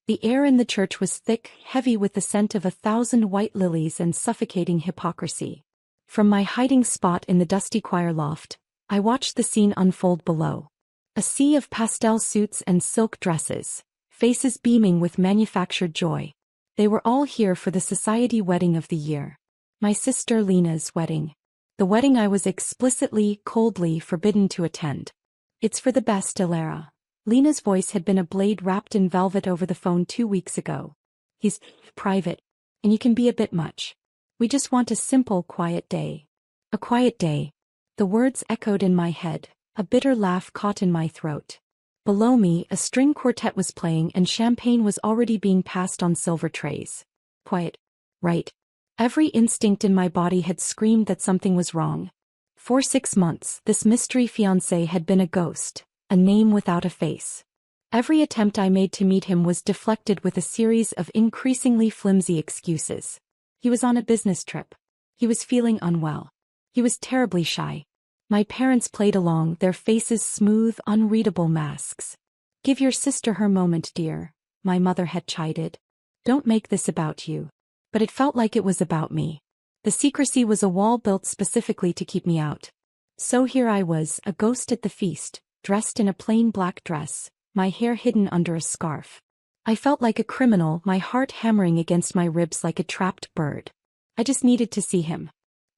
The air in the church was thick, heavy with the scent of 1,000 white lilies and suffocating hypocrisy. From my hiding spot in the dusty choir loft, I watched the scene unfold below. A sea of pastel suits and silk dresses, faces beaming with manufactured joy. They were all here for the society wedding of the year. My sister Lena's wedding. The wedding I was explicitly, coldly forbidden to attend. It's for the best, Ilara. Lena's voice had been a blade wrapped in velvet over the phone 2 weeks ago. He's private, and you can be a bit much. We just want a simple, quiet day. A quiet day. The words echoed in my head, a bitter laugh caught in my throat. Below me, a string quartet was playing and champagne was already being passed on silver trays. Quiet. Right. Every instinct in my body had screamed that something was wrong. For 6 months, this mystery fiancé had been a ghost, a name without a face. Every attempt I made to meet him was deflected with a series of increasingly flimsy excuses. He was on a business trip. He was feeling unwell. He was terribly shy. My parents played along, their faces smooth, unreadable masks. Give your sister her moment, dear, my mother had chided. Don't make this about you. But it felt like it was about me. The secrecy was a wall built specifically to keep me out. So here I was, a ghost at the feast, dressed in a plain black dress, my hair hidden under a scarf. I felt like a criminal, my heart hammering against my ribs like a trapped bird. I just needed to see him.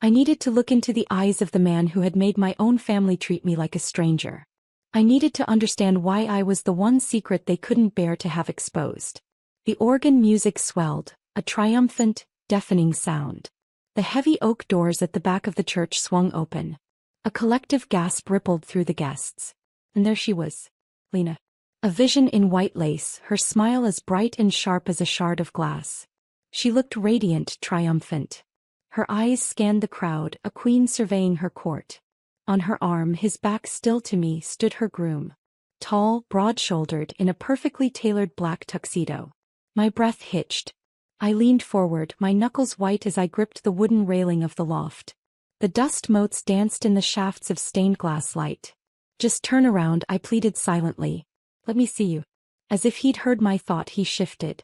I needed to look into the eyes of the man who had made my own family treat me like a stranger. I needed to understand why I was the one secret they couldn't bear to have exposed. The organ music swelled, a triumphant, deafening sound. The heavy oak doors at the back of the church swung open. A collective gasp rippled through the guests. And there she was, Lena. A vision in white lace, her smile as bright and sharp as a shard of glass. She looked radiant, triumphant. Her eyes scanned the crowd, a queen surveying her court. On her arm, his back still to me, stood her groom. Tall, broad-shouldered, in a perfectly tailored black tuxedo. My breath hitched. I leaned forward, my knuckles white as I gripped the wooden railing of the loft. The dust motes danced in the shafts of stained glass light. Just turn around, I pleaded silently. Let me see you. As if he'd heard my thought, he shifted.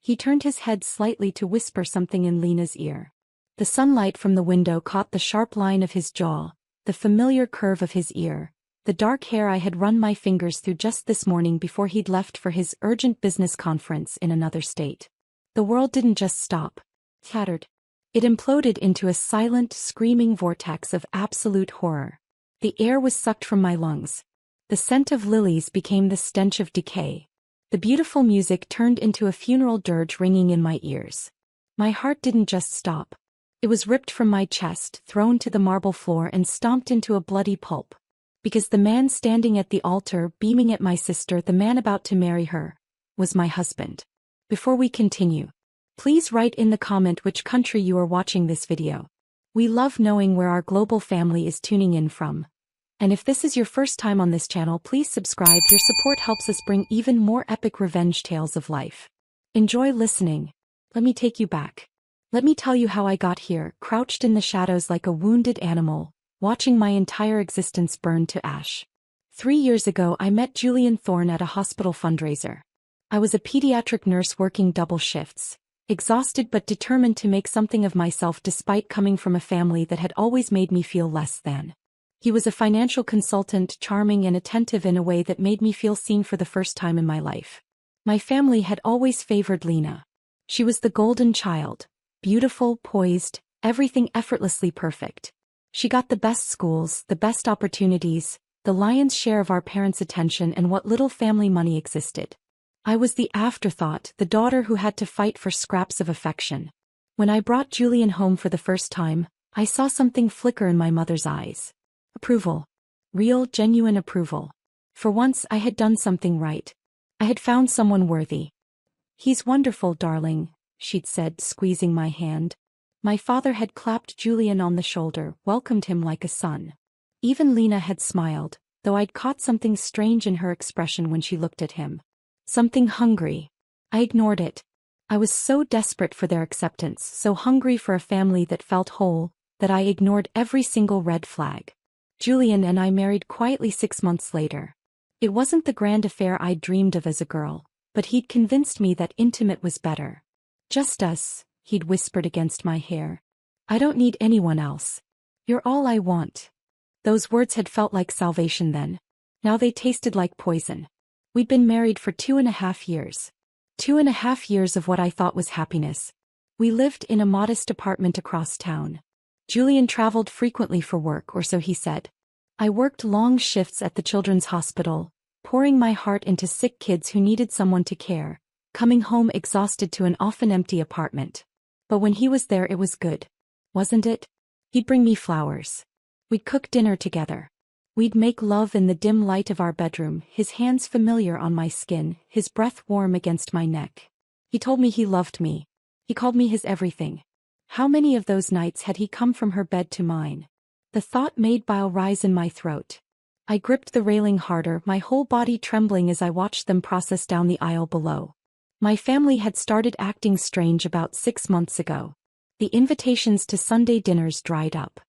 He turned his head slightly to whisper something in Lena's ear. The sunlight from the window caught the sharp line of his jaw, the familiar curve of his ear, the dark hair I had run my fingers through just this morning before he'd left for his urgent business conference in another state. The world didn't just stop. Shattered. It imploded into a silent, screaming vortex of absolute horror. The air was sucked from my lungs. The scent of lilies became the stench of decay. The beautiful music turned into a funeral dirge ringing in my ears. My heart didn't just stop. It was ripped from my chest, thrown to the marble floor and stomped into a bloody pulp. Because the man standing at the altar, beaming at my sister, the man about to marry her, was my husband. Before we continue, please write in the comment which country you are watching this video. We love knowing where our global family is tuning in from. And if this is your first time on this channel, please subscribe. Your support helps us bring even more epic revenge tales of life. Enjoy listening. Let me take you back. Let me tell you how I got here, crouched in the shadows like a wounded animal, watching my entire existence burn to ash. 3 years ago I met Julian Thorne at a hospital fundraiser. I was a pediatric nurse working double shifts, exhausted but determined to make something of myself despite coming from a family that had always made me feel less than. He was a financial consultant, charming and attentive in a way that made me feel seen for the first time in my life. My family had always favored Lena. She was the golden child, beautiful, poised, everything effortlessly perfect. She got the best schools, the best opportunities, the lion's share of our parents' attention and what little family money existed. I was the afterthought, the daughter who had to fight for scraps of affection. When I brought Julian home for the first time, I saw something flicker in my mother's eyes. Approval. Real, genuine approval. For once I had done something right. I had found someone worthy. He's wonderful, darling, she'd said, squeezing my hand. My father had clapped Julian on the shoulder, welcomed him like a son. Even Lena had smiled, though I'd caught something strange in her expression when she looked at him. Something hungry. I ignored it. I was so desperate for their acceptance, so hungry for a family that felt whole, that I ignored every single red flag. Julian and I married quietly 6 months later. It wasn't the grand affair I'd dreamed of as a girl, But he'd convinced me that intimate was better. Just us, he'd whispered against my hair. I don't need anyone else. You're all I want. Those words had felt like salvation then. Now they tasted like poison. We'd been married for 2.5 years. 2.5 years of what I thought was happiness. We lived in a modest apartment across town. Julian traveled frequently for work, or so he said. I worked long shifts at the children's hospital, pouring my heart into sick kids who needed someone to care, coming home exhausted to an often empty apartment. But when he was there it was good. Wasn't it? He'd bring me flowers. We'd cook dinner together. We'd make love in the dim light of our bedroom, his hands familiar on my skin, his breath warm against my neck. He told me he loved me. He called me his everything. How many of those nights had he come from her bed to mine? The thought made bile rise in my throat. I gripped the railing harder, my whole body trembling as I watched them process down the aisle below. My family had started acting strange about 6 months ago. The invitations to Sunday dinners dried up.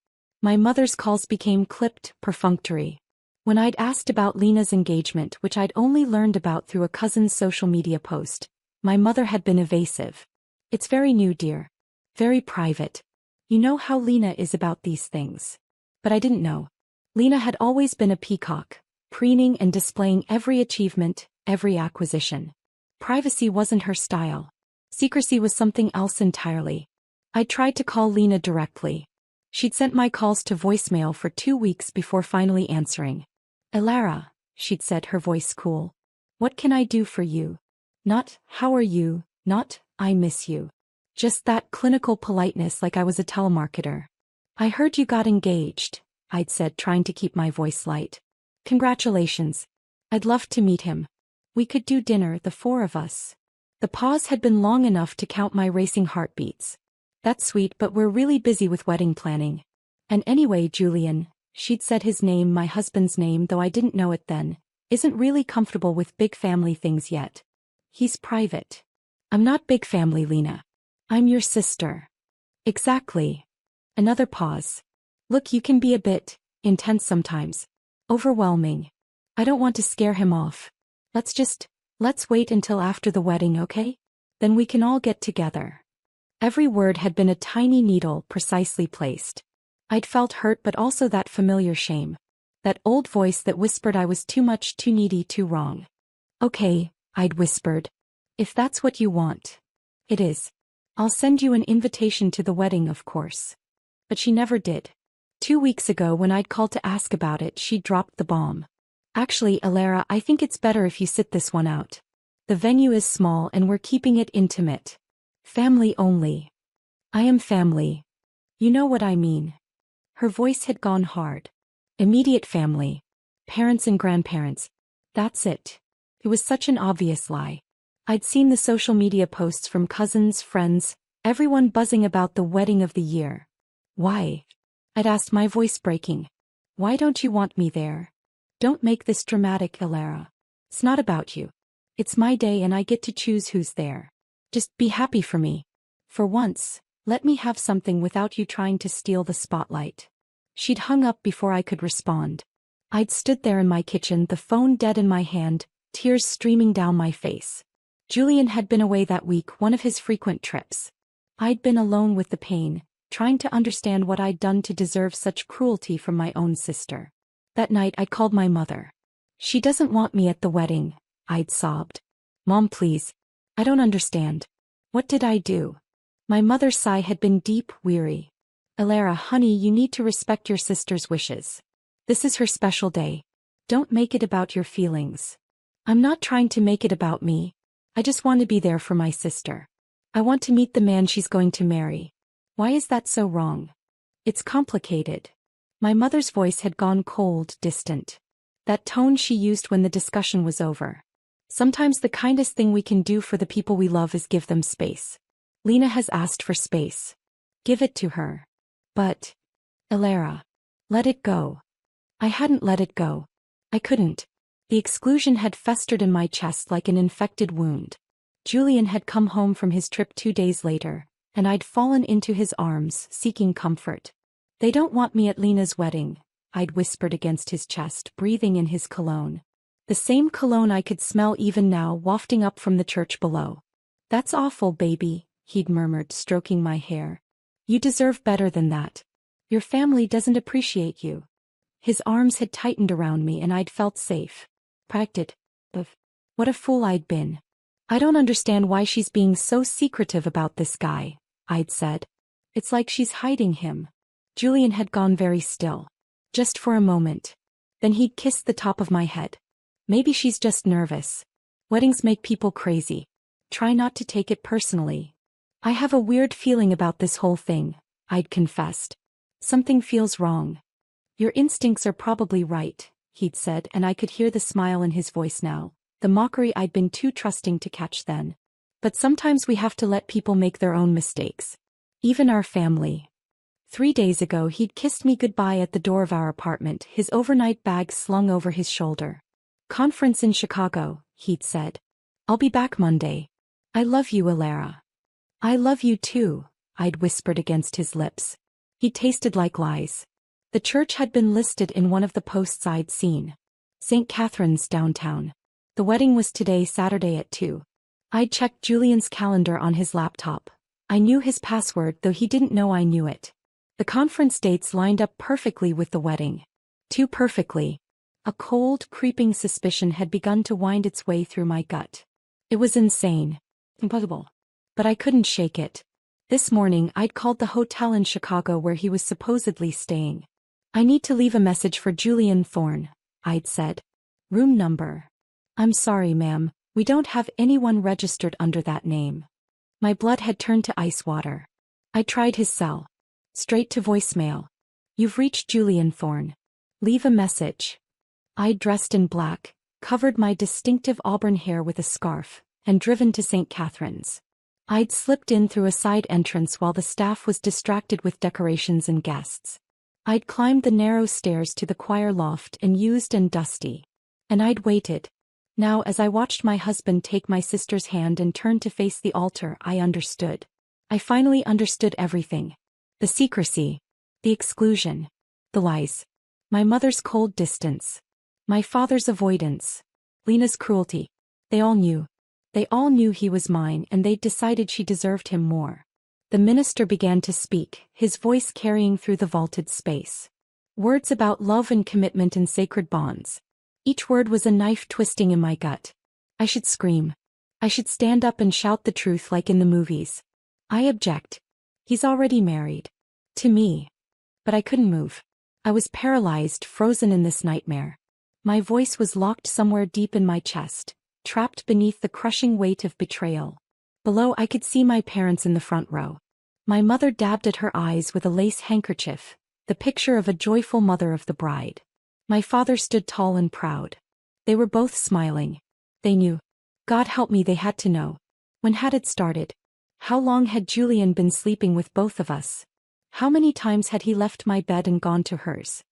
My mother's calls became clipped, perfunctory. When I'd asked about Lena's engagement, which I'd only learned about through a cousin's social media post, my mother had been evasive. It's very new, dear. Very private. You know how Lena is about these things. But I didn't know. Lena had always been a peacock, preening and displaying every achievement, every acquisition. Privacy wasn't her style. Secrecy was something else entirely. I tried to call Lena directly. She'd sent my calls to voicemail for 2 weeks before finally answering. Elara, she'd said, her voice cool. What can I do for you? Not, how are you, not, I miss you. Just that clinical politeness, like I was a telemarketer. I heard you got engaged, I'd said, trying to keep my voice light. Congratulations. I'd love to meet him. We could do dinner, the 4 of us. The pause had been long enough to count my racing heartbeats. That's sweet, but we're really busy with wedding planning. And anyway, Julian, she'd said, his name, my husband's name, though I didn't know it then, isn't really comfortable with big family things yet. He's private. I'm not big family, Lena. I'm your sister. Exactly. Another pause. Look, you can be a bit intense sometimes. Overwhelming. I don't want to scare him off. Let's wait until after the wedding, okay? Then we can all get together. Every word had been a tiny needle precisely placed. I'd felt hurt, but also that familiar shame. That old voice that whispered I was too much, too needy, too wrong. Okay, I'd whispered. If that's what you want. It is. I'll send you an invitation to the wedding, of course. But she never did. 2 weeks ago, when I'd called to ask about it, she dropped the bomb. Actually, Elara, I think it's better if you sit this one out. The venue is small and we're keeping it intimate. Family only. I am family. You know what I mean. Her voice had gone hard. Immediate family. Parents and grandparents. That's it. It was such an obvious lie. I'd seen the social media posts from cousins, friends, everyone buzzing about the wedding of the year. Why? I'd asked, my voice breaking. Why don't you want me there? Don't make this dramatic, Elara. It's not about you. It's my day and I get to choose who's there. Just be happy for me. For once, let me have something without you trying to steal the spotlight. She'd hung up before I could respond. I'd stood there in my kitchen, the phone dead in my hand, tears streaming down my face. Julian had been away that week, one of his frequent trips. I'd been alone with the pain, trying to understand what I'd done to deserve such cruelty from my own sister. That night I called my mother. She doesn't want me at the wedding, I'd sobbed. Mom, please. I don't understand. What did I do? My mother's sigh had been deep, weary. Elara, honey, you need to respect your sister's wishes. This is her special day. Don't make it about your feelings. I'm not trying to make it about me. I just want to be there for my sister. I want to meet the man she's going to marry. Why is that so wrong? It's complicated. My mother's voice had gone cold, distant. That tone she used when the discussion was over. Sometimes the kindest thing we can do for the people we love is give them space. Lena has asked for space. Give it to her. But, Elara, let it go. I hadn't let it go. I couldn't. The exclusion had festered in my chest like an infected wound. Julian had come home from his trip 2 days later, and I'd fallen into his arms, seeking comfort. They don't want me at Lena's wedding, I'd whispered against his chest, breathing in his cologne. The same cologne I could smell even now wafting up from the church below. "That's awful, baby," he'd murmured, stroking my hair. "You deserve better than that. Your family doesn't appreciate you." His arms had tightened around me and I'd felt safe. Protected. What a fool I'd been. "I don't understand why she's being so secretive about this guy," I'd said. "It's like she's hiding him." Julian had gone very still. Just for a moment. Then he'd kissed the top of my head. "Maybe she's just nervous. Weddings make people crazy. Try not to take it personally." "I have a weird feeling about this whole thing," I'd confessed. "Something feels wrong." "Your instincts are probably right," he'd said, and I could hear the smile in his voice now, the mockery I'd been too trusting to catch then. "But sometimes we have to let people make their own mistakes. Even our family." 3 days ago he'd kissed me goodbye at the door of our apartment, his overnight bag slung over his shoulder. "Conference in Chicago," he'd said. "I'll be back Monday. I love you, Alara." "I love you too," I'd whispered against his lips. He tasted like lies. The church had been listed in one of the posts I'd seen. St. Catherine's downtown. The wedding was today, Saturday at 2. I'd checked Julian's calendar on his laptop. I knew his password, though he didn't know I knew it. The conference dates lined up perfectly with the wedding. Too perfectly. A cold, creeping suspicion had begun to wind its way through my gut. It was insane. Impossible. But I couldn't shake it. This morning I'd called the hotel in Chicago where he was supposedly staying. "I need to leave a message for Julian Thorne," I'd said. "Room number." "I'm sorry, ma'am, we don't have anyone registered under that name." My blood had turned to ice water. I tried his cell. Straight to voicemail. "You've reached Julian Thorne. Leave a message." I'd dressed in black, covered my distinctive auburn hair with a scarf, and driven to St. Catherine's. I'd slipped in through a side entrance while the staff was distracted with decorations and guests. I'd climbed the narrow stairs to the choir loft and used and dusty. And I'd waited. Now as I watched my husband take my sister's hand and turn to face the altar, I understood. I finally understood everything. The secrecy. The exclusion. The lies. My mother's cold distance. My father's avoidance. Lena's cruelty. They all knew. They all knew he was mine, and they'd decided she deserved him more. The minister began to speak, his voice carrying through the vaulted space. Words about love and commitment and sacred bonds. Each word was a knife twisting in my gut. I should scream. I should stand up and shout the truth like in the movies. "I object. He's already married. To me." But I couldn't move. I was paralyzed, frozen in this nightmare. My voice was locked somewhere deep in my chest, trapped beneath the crushing weight of betrayal. Below I could see my parents in the front row. My mother dabbed at her eyes with a lace handkerchief, the picture of a joyful mother of the bride. My father stood tall and proud. They were both smiling. They knew. God help me, they had to know. When had it started? How long had Julian been sleeping with both of us? How many times had he left my bed and gone to hers?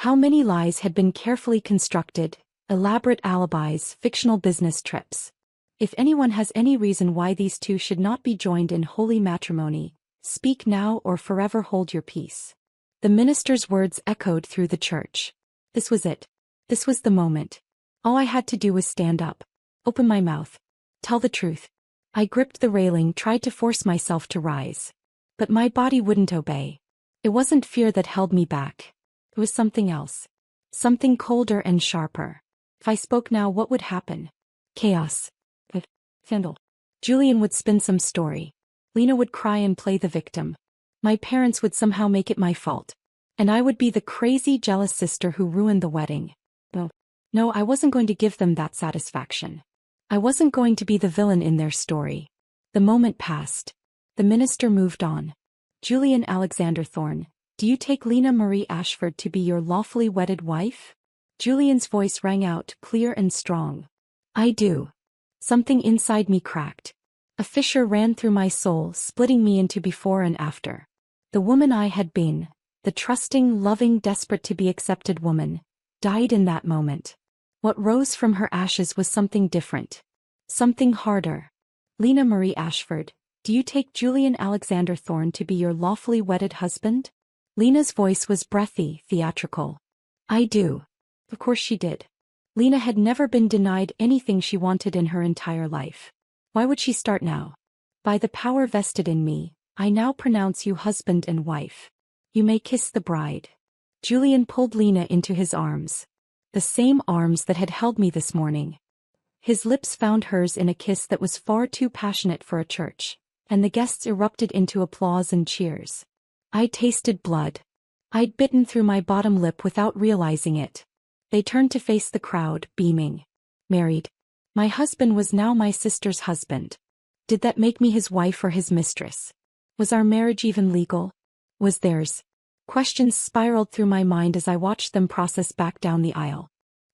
How many lies had been carefully constructed, elaborate alibis, fictional business trips? If anyone has any reason why these two should not be joined in holy matrimony, speak now or forever hold your peace. The minister's words echoed through the church. This was it. This was the moment. All I had to do was stand up. Open my mouth. Tell the truth. I gripped the railing, tried to force myself to rise. But my body wouldn't obey. It wasn't fear that held me back. It was something else. Something colder and sharper. If I spoke now, what would happen? Chaos. Scandal. Julian would spin some story. Lena would cry and play the victim. My parents would somehow make it my fault. And I would be the crazy, jealous sister who ruined the wedding. No, I wasn't going to give them that satisfaction. I wasn't going to be the villain in their story. The moment passed. The minister moved on. Julian Alexander Thorne, do you take Lena Marie Ashford to be your lawfully wedded wife? Julian's voice rang out, clear and strong. I do. Something inside me cracked. A fissure ran through my soul, splitting me into before and after. The woman I had been, the trusting, loving, desperate to be accepted woman, died in that moment. What rose from her ashes was something different. Something harder. Lena Marie Ashford, do you take Julian Alexander Thorne to be your lawfully wedded husband? Lena's voice was breathy, theatrical. I do. Of course she did. Lena had never been denied anything she wanted in her entire life. Why would she start now? By the power vested in me, I now pronounce you husband and wife. You may kiss the bride. Julian pulled Lena into his arms. The same arms that had held me this morning. His lips found hers in a kiss that was far too passionate for a church, and the guests erupted into applause and cheers. I tasted blood. I'd bitten through my bottom lip without realizing it. They turned to face the crowd, beaming. Married. My husband was now my sister's husband. Did that make me his wife or his mistress? Was our marriage even legal? Was theirs? Questions spiraled through my mind as I watched them process back down the aisle.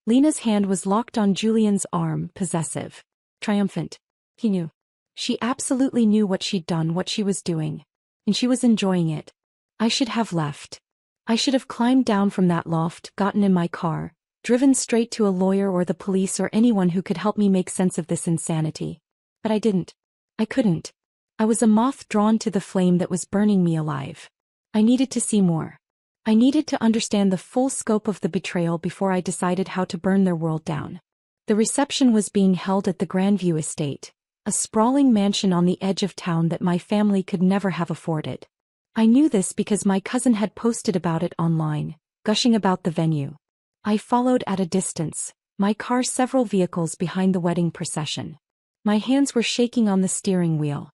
Lena's hand was locked on Julian's arm, possessive. Triumphant. He knew. She absolutely knew what she'd done, what she was doing. And she was enjoying it. I should have left. I should have climbed down from that loft, gotten in my car, driven straight to a lawyer or the police or anyone who could help me make sense of this insanity. But I didn't. I couldn't. I was a moth drawn to the flame that was burning me alive. I needed to see more. I needed to understand the full scope of the betrayal before I decided how to burn their world down. The reception was being held at the Grandview Estate, a sprawling mansion on the edge of town that my family could never have afforded. I knew this because my cousin had posted about it online, gushing about the venue. I followed at a distance, my car several vehicles behind the wedding procession. My hands were shaking on the steering wheel.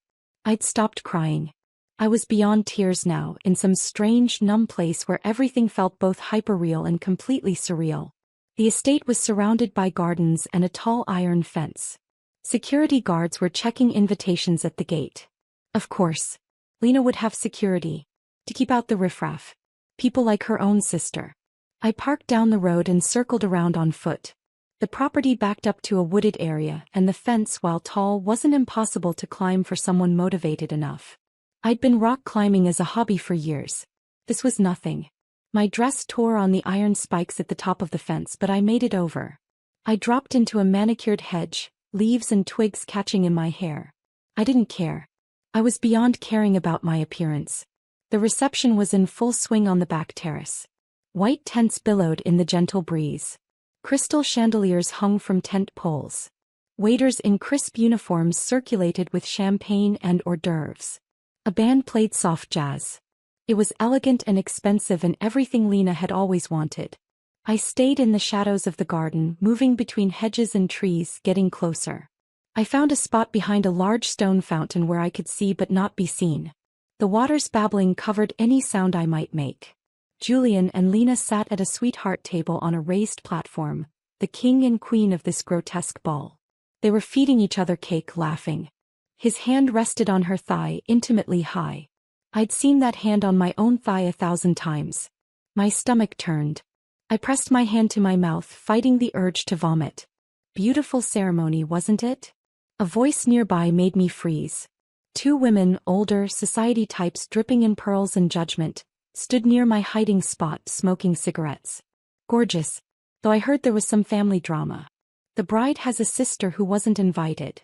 I'd stopped crying. I was beyond tears now, in some strange, numb place where everything felt both hyperreal and completely surreal. The estate was surrounded by gardens and a tall iron fence. Security guards were checking invitations at the gate. Of course, Lena would have security. To keep out the riffraff. People like her own sister. I parked down the road and circled around on foot. The property backed up to a wooded area, and the fence, while tall, wasn't impossible to climb for someone motivated enough. I'd been rock climbing as a hobby for years. This was nothing. My dress tore on the iron spikes at the top of the fence, but I made it over. I dropped into a manicured hedge, leaves and twigs catching in my hair. I didn't care. I was beyond caring about my appearance. The reception was in full swing on the back terrace. White tents billowed in the gentle breeze. Crystal chandeliers hung from tent poles. Waiters in crisp uniforms circulated with champagne and hors d'oeuvres. A band played soft jazz. It was elegant and expensive and everything Lena had always wanted. I stayed in the shadows of the garden, moving between hedges and trees, getting closer. I found a spot behind a large stone fountain where I could see but not be seen. The water's babbling covered any sound I might make. Julian and Lena sat at a sweetheart table on a raised platform, the king and queen of this grotesque ball. They were feeding each other cake, laughing. His hand rested on her thigh, intimately high. I'd seen that hand on my own thigh 1,000 times. My stomach turned. I pressed my hand to my mouth, fighting the urge to vomit. Beautiful ceremony, wasn't it? A voice nearby made me freeze. Two women, older, society types dripping in pearls and judgment, stood near my hiding spot, smoking cigarettes. Gorgeous. Though I heard there was some family drama. The bride has a sister who wasn't invited.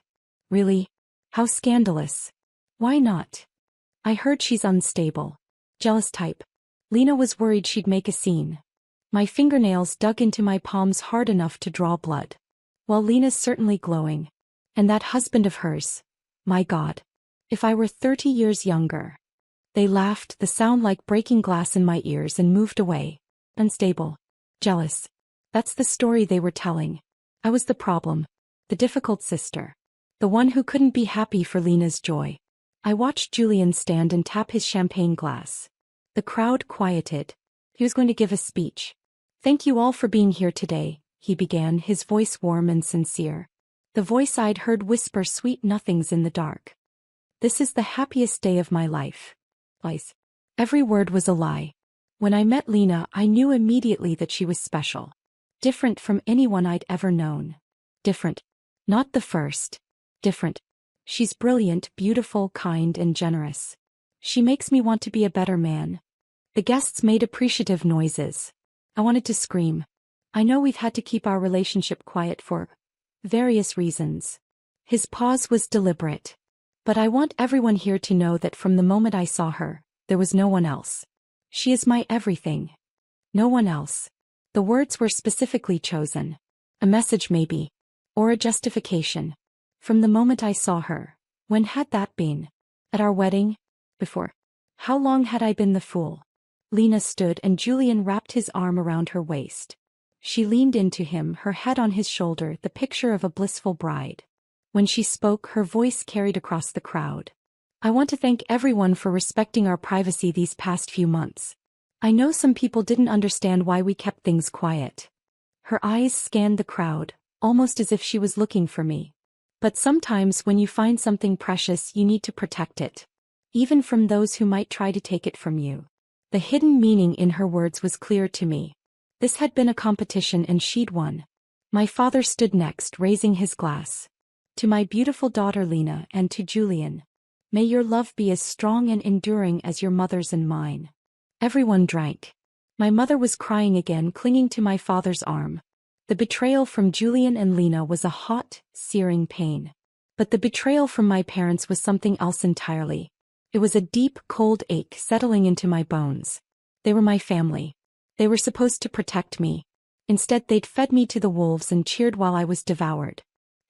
Really? How scandalous. Why not? I heard she's unstable. Jealous type. Lena was worried she'd make a scene. My fingernails dug into my palms hard enough to draw blood. Well, Lena's certainly glowing. And that husband of hers. My God. If I were 30 years younger. They laughed, the sound like breaking glass in my ears, and moved away. Unstable. Jealous. That's the story they were telling. I was the problem. The difficult sister. The one who couldn't be happy for Lena's joy. I watched Julian stand and tap his champagne glass. The crowd quieted. He was going to give a speech. Thank you all for being here today, he began, his voice warm and sincere. The voice I'd heard whisper sweet nothings in the dark. This is the happiest day of my life. Lies. Every word was a lie. When I met Lena, I knew immediately that she was special. Different from anyone I'd ever known. Different. Not the first. Different. She's brilliant, beautiful, kind, and generous. She makes me want to be a better man. The guests made appreciative noises. I wanted to scream. I know we've had to keep our relationship quiet for various reasons. His pause was deliberate. But I want everyone here to know that from the moment I saw her, there was no one else. She is my everything. No one else. The words were specifically chosen. A message maybe. Or a justification. From the moment I saw her. When had that been? At our wedding? Before? How long had I been the fool? Lena stood and Julian wrapped his arm around her waist. She leaned into him, her head on his shoulder, the picture of a blissful bride. When she spoke, her voice carried across the crowd. I want to thank everyone for respecting our privacy these past few months. I know some people didn't understand why we kept things quiet. Her eyes scanned the crowd, almost as if she was looking for me. But sometimes when you find something precious, you need to protect it. Even from those who might try to take it from you. The hidden meaning in her words was clear to me. This had been a competition and she'd won. My father stood next, raising his glass. To my beautiful daughter Lena and to Julian. May your love be as strong and enduring as your mother's and mine. Everyone drank. My mother was crying again, clinging to my father's arm. The betrayal from Julian and Lena was a hot, searing pain. But the betrayal from my parents was something else entirely. It was a deep, cold ache settling into my bones. They were my family. They were supposed to protect me. Instead, they'd fed me to the wolves and cheered while I was devoured.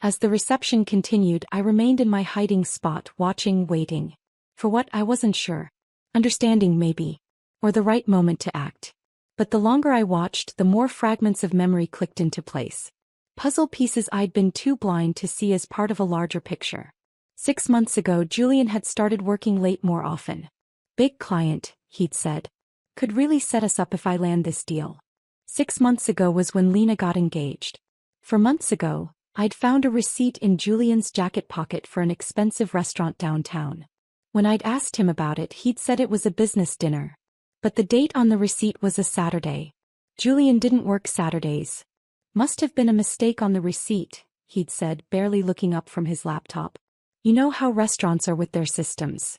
As the reception continued, I remained in my hiding spot, watching, waiting. For what, I wasn't sure. Understanding, maybe. Or the right moment to act. But the longer I watched, the more fragments of memory clicked into place. Puzzle pieces I'd been too blind to see as part of a larger picture. 6 months ago, Julian had started working late more often. Big client, he'd said. Could really set us up if I land this deal. 6 months ago was when Lena got engaged. 4 months ago, I'd found a receipt in Julian's jacket pocket for an expensive restaurant downtown. When I'd asked him about it, he'd said it was a business dinner. But the date on the receipt was a Saturday. Julian didn't work Saturdays. Must have been a mistake on the receipt, he'd said, barely looking up from his laptop. You know how restaurants are with their systems.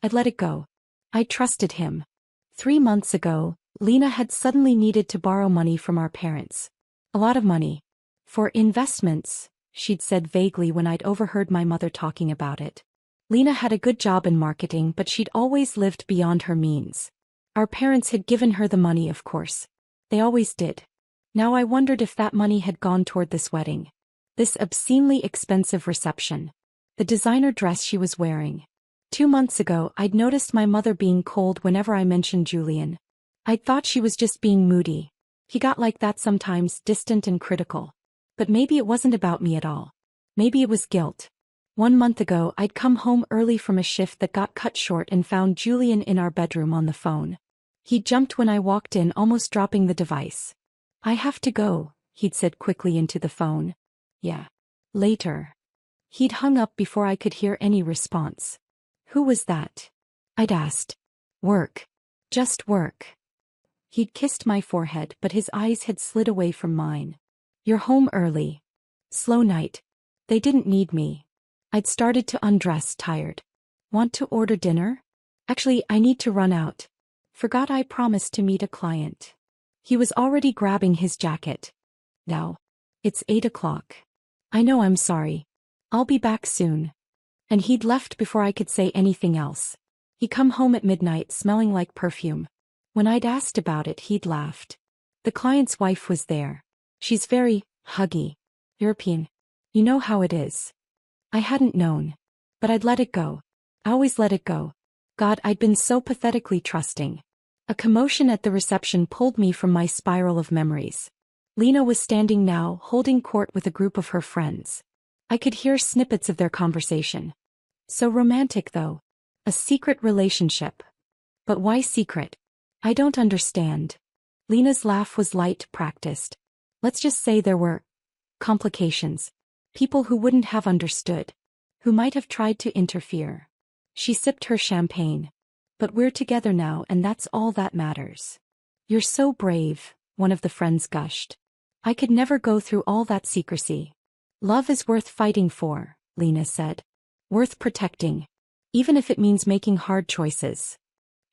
I'd let it go. I trusted him. 3 months ago, Lena had suddenly needed to borrow money from our parents. A lot of money. For investments, she'd said vaguely when I'd overheard my mother talking about it. Lena had a good job in marketing, but she'd always lived beyond her means. Our parents had given her the money, of course. They always did. Now I wondered if that money had gone toward this wedding. This obscenely expensive reception. The designer dress she was wearing. 2 months ago, I'd noticed my mother being cold whenever I mentioned Julian. I'd thought she was just being moody. He got like that sometimes, distant and critical. But maybe it wasn't about me at all. Maybe it was guilt. 1 month ago, I'd come home early from a shift that got cut short and found Julian in our bedroom on the phone. He jumped when I walked in, almost dropping the device. I have to go, he'd said quickly into the phone. Yeah. Later. He'd hung up before I could hear any response. Who was that? I'd asked. Work. Just work. He'd kissed my forehead, but his eyes had slid away from mine. You're home early. Slow night. They didn't need me. I'd started to undress, tired. Want to order dinner? Actually, I need to run out. Forgot I promised to meet a client. He was already grabbing his jacket. Now. It's 8 o'clock. I know, I'm sorry. I'll be back soon. And he'd left before I could say anything else. He'd come home at midnight smelling like perfume. When I'd asked about it, he'd laughed. The client's wife was there. She's very huggy. European. You know how it is. I hadn't known. But I'd let it go. I always let it go. God, I'd been so pathetically trusting. A commotion at the reception pulled me from my spiral of memories. Lena was standing now, holding court with a group of her friends. I could hear snippets of their conversation. So romantic, though. A secret relationship. But why secret? I don't understand. Lena's laugh was light, practiced. Let's just say there were complications. People who wouldn't have understood. Who might have tried to interfere. She sipped her champagne. But we're together now, and that's all that matters. You're so brave, one of the friends gushed. I could never go through all that secrecy. Love is worth fighting for, Lena said. Worth protecting. Even if it means making hard choices.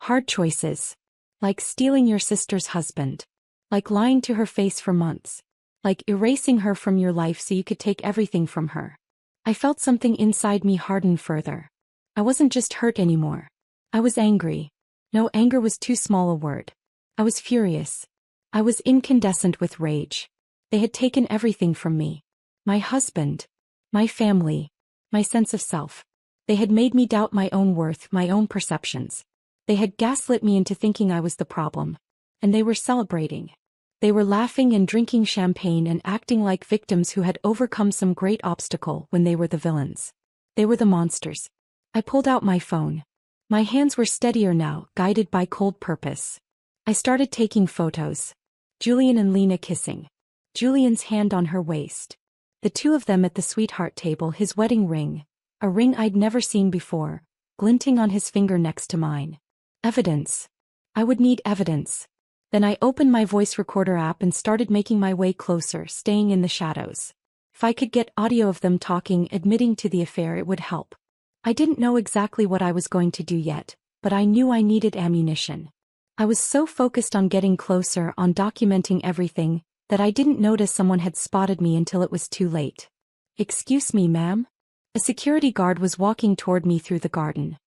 Hard choices. Like stealing your sister's husband. Like lying to her face for months. Like erasing her from your life so you could take everything from her. I felt something inside me harden further. I wasn't just hurt anymore. I was angry. No, anger was too small a word. I was furious. I was incandescent with rage. They had taken everything from me. My husband. My family. My sense of self. They had made me doubt my own worth, my own perceptions. They had gaslit me into thinking I was the problem. And they were celebrating. They were laughing and drinking champagne and acting like victims who had overcome some great obstacle when they were the villains. They were the monsters. I pulled out my phone. My hands were steadier now, guided by cold purpose. I started taking photos. Julian and Lena kissing. Julian's hand on her waist. The two of them at the sweetheart table, his wedding ring. A ring I'd never seen before, glinting on his finger next to mine. Evidence. I would need evidence. Then I opened my voice recorder app and started making my way closer, staying in the shadows. If I could get audio of them talking, admitting to the affair, it would help. I didn't know exactly what I was going to do yet, but I knew I needed ammunition. I was so focused on getting closer, on documenting everything, that I didn't notice someone had spotted me until it was too late. "Excuse me, ma'am?" A security guard was walking toward me through the garden.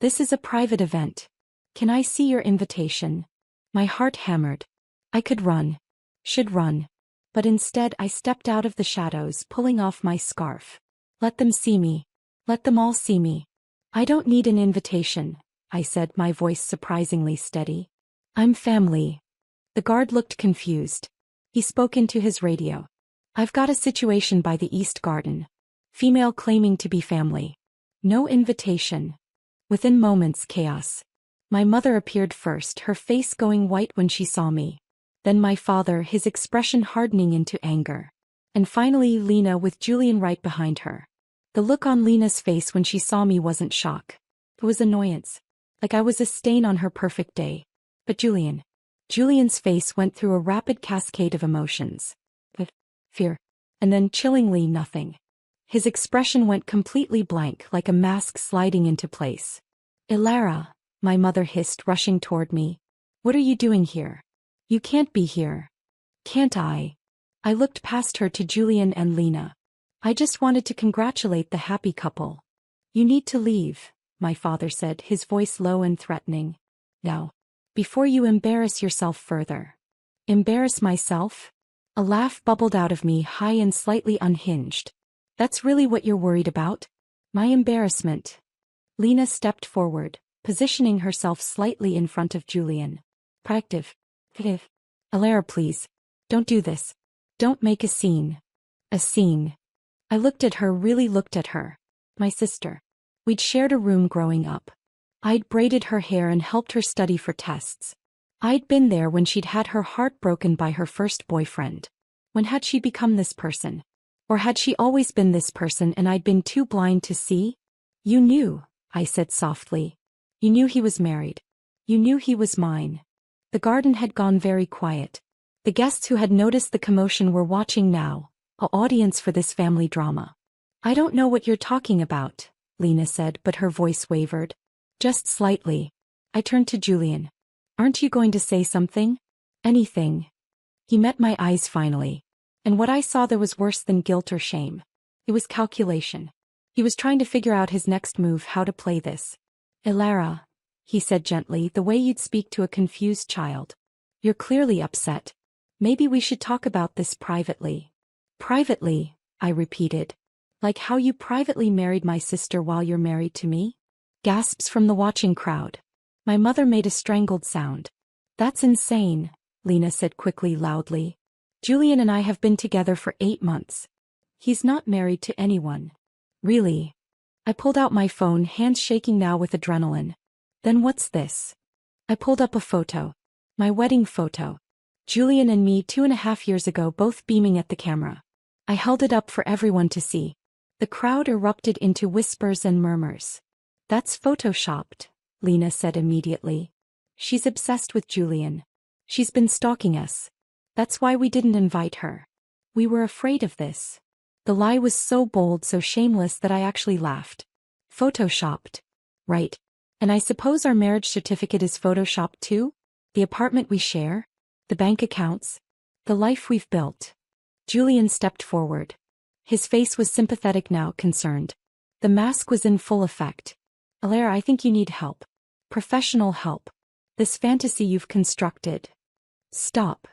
"This is a private event. Can I see your invitation?" My heart hammered. I could run. Should run. But instead I stepped out of the shadows, pulling off my scarf. "Let them see me. Let them all see me." "I don't need an invitation," I said, my voice surprisingly steady. "I'm family." The guard looked confused. He spoke into his radio. "I've got a situation by the East Garden. Female claiming to be family. No invitation." Within moments, chaos. My mother appeared first, her face going white when she saw me. Then my father, his expression hardening into anger. And finally Lena with Julian right behind her. The look on Lena's face when she saw me wasn't shock. It was annoyance. Like I was a stain on her perfect day. But Julian's face went through a rapid cascade of emotions. Fear. And then chillingly nothing. His expression went completely blank, like a mask sliding into place. "Ilara," my mother hissed, rushing toward me. "What are you doing here? You can't be here." "Can't I?" I looked past her to Julian and Lena. "I just wanted to congratulate the happy couple." "You need to leave," my father said, his voice low and threatening. "Now. Before you embarrass yourself further." "Embarrass myself?" A laugh bubbled out of me, high and slightly unhinged. "That's really what you're worried about? My embarrassment?" Lena stepped forward, positioning herself slightly in front of Julian. "Proactive. Ilara, please. Don't do this. Don't make a scene." "A scene?" I looked at her, really looked at her. My sister. We'd shared a room growing up. I'd braided her hair and helped her study for tests. I'd been there when she'd had her heart broken by her first boyfriend. When had she become this person? Or had she always been this person and I'd been too blind to see? "You knew," I said softly. "You knew he was married. You knew he was mine." The garden had gone very quiet. The guests who had noticed the commotion were watching now, an audience for this family drama. "I don't know what you're talking about," Lena said, but her voice wavered. Just slightly. I turned to Julian. "Aren't you going to say something? Anything?" He met my eyes finally. And what I saw there was worse than guilt or shame. It was calculation. He was trying to figure out his next move, how to play this. "Ilara," he said gently, the way you'd speak to a confused child. "You're clearly upset. Maybe we should talk about this privately." "Privately," I repeated. "Like how you privately married my sister while you're married to me?" Gasps from the watching crowd. My mother made a strangled sound. "That's insane," Lena said quickly, loudly. "Julian and I have been together for 8 months. He's not married to anyone." "Really?" I pulled out my phone, hands shaking now with adrenaline. "Then what's this?" I pulled up a photo. My wedding photo. Julian and me 2.5 years ago, both beaming at the camera. I held it up for everyone to see. The crowd erupted into whispers and murmurs. "That's photoshopped," Lena said immediately. "She's obsessed with Julian. She's been stalking us. That's why we didn't invite her. We were afraid of this." The lie was so bold, so shameless that I actually laughed. "Photoshopped. Right. And I suppose our marriage certificate is photoshopped too? The apartment we share? The bank accounts? The life we've built?" Julian stepped forward. His face was sympathetic now, concerned. The mask was in full effect. "Ilara, I think you need help. Professional help. This fantasy you've constructed." "Stop."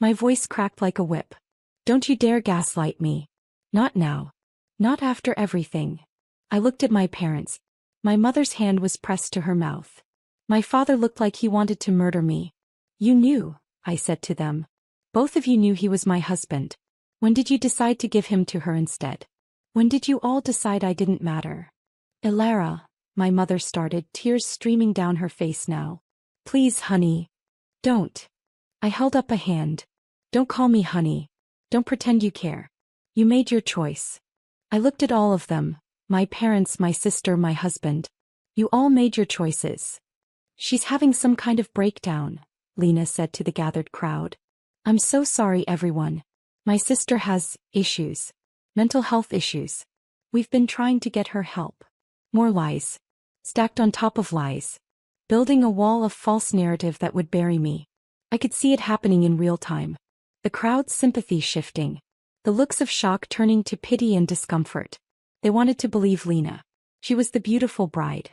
My voice cracked like a whip. Don't you dare gaslight me. Not now. Not after everything. I looked at my parents. My mother's hand was pressed to her mouth. My father looked like he wanted to murder me. You knew, I said to them. Both of you knew he was my husband. When did you decide to give him to her instead? When did you all decide I didn't matter? Elara, my mother started, tears streaming down her face now. Please, honey. Don't. I held up a hand. Don't call me honey. Don't pretend you care. You made your choice. I looked at all of them, my parents, my sister, my husband. You all made your choices. She's having some kind of breakdown, Lena said to the gathered crowd. I'm so sorry, everyone. My sister has issues. Mental health issues. We've been trying to get her help. More lies. Stacked on top of lies. Building a wall of false narrative that would bury me. I could see it happening in real time. The crowd's sympathy shifting. The looks of shock turning to pity and discomfort. They wanted to believe Lena. She was the beautiful bride.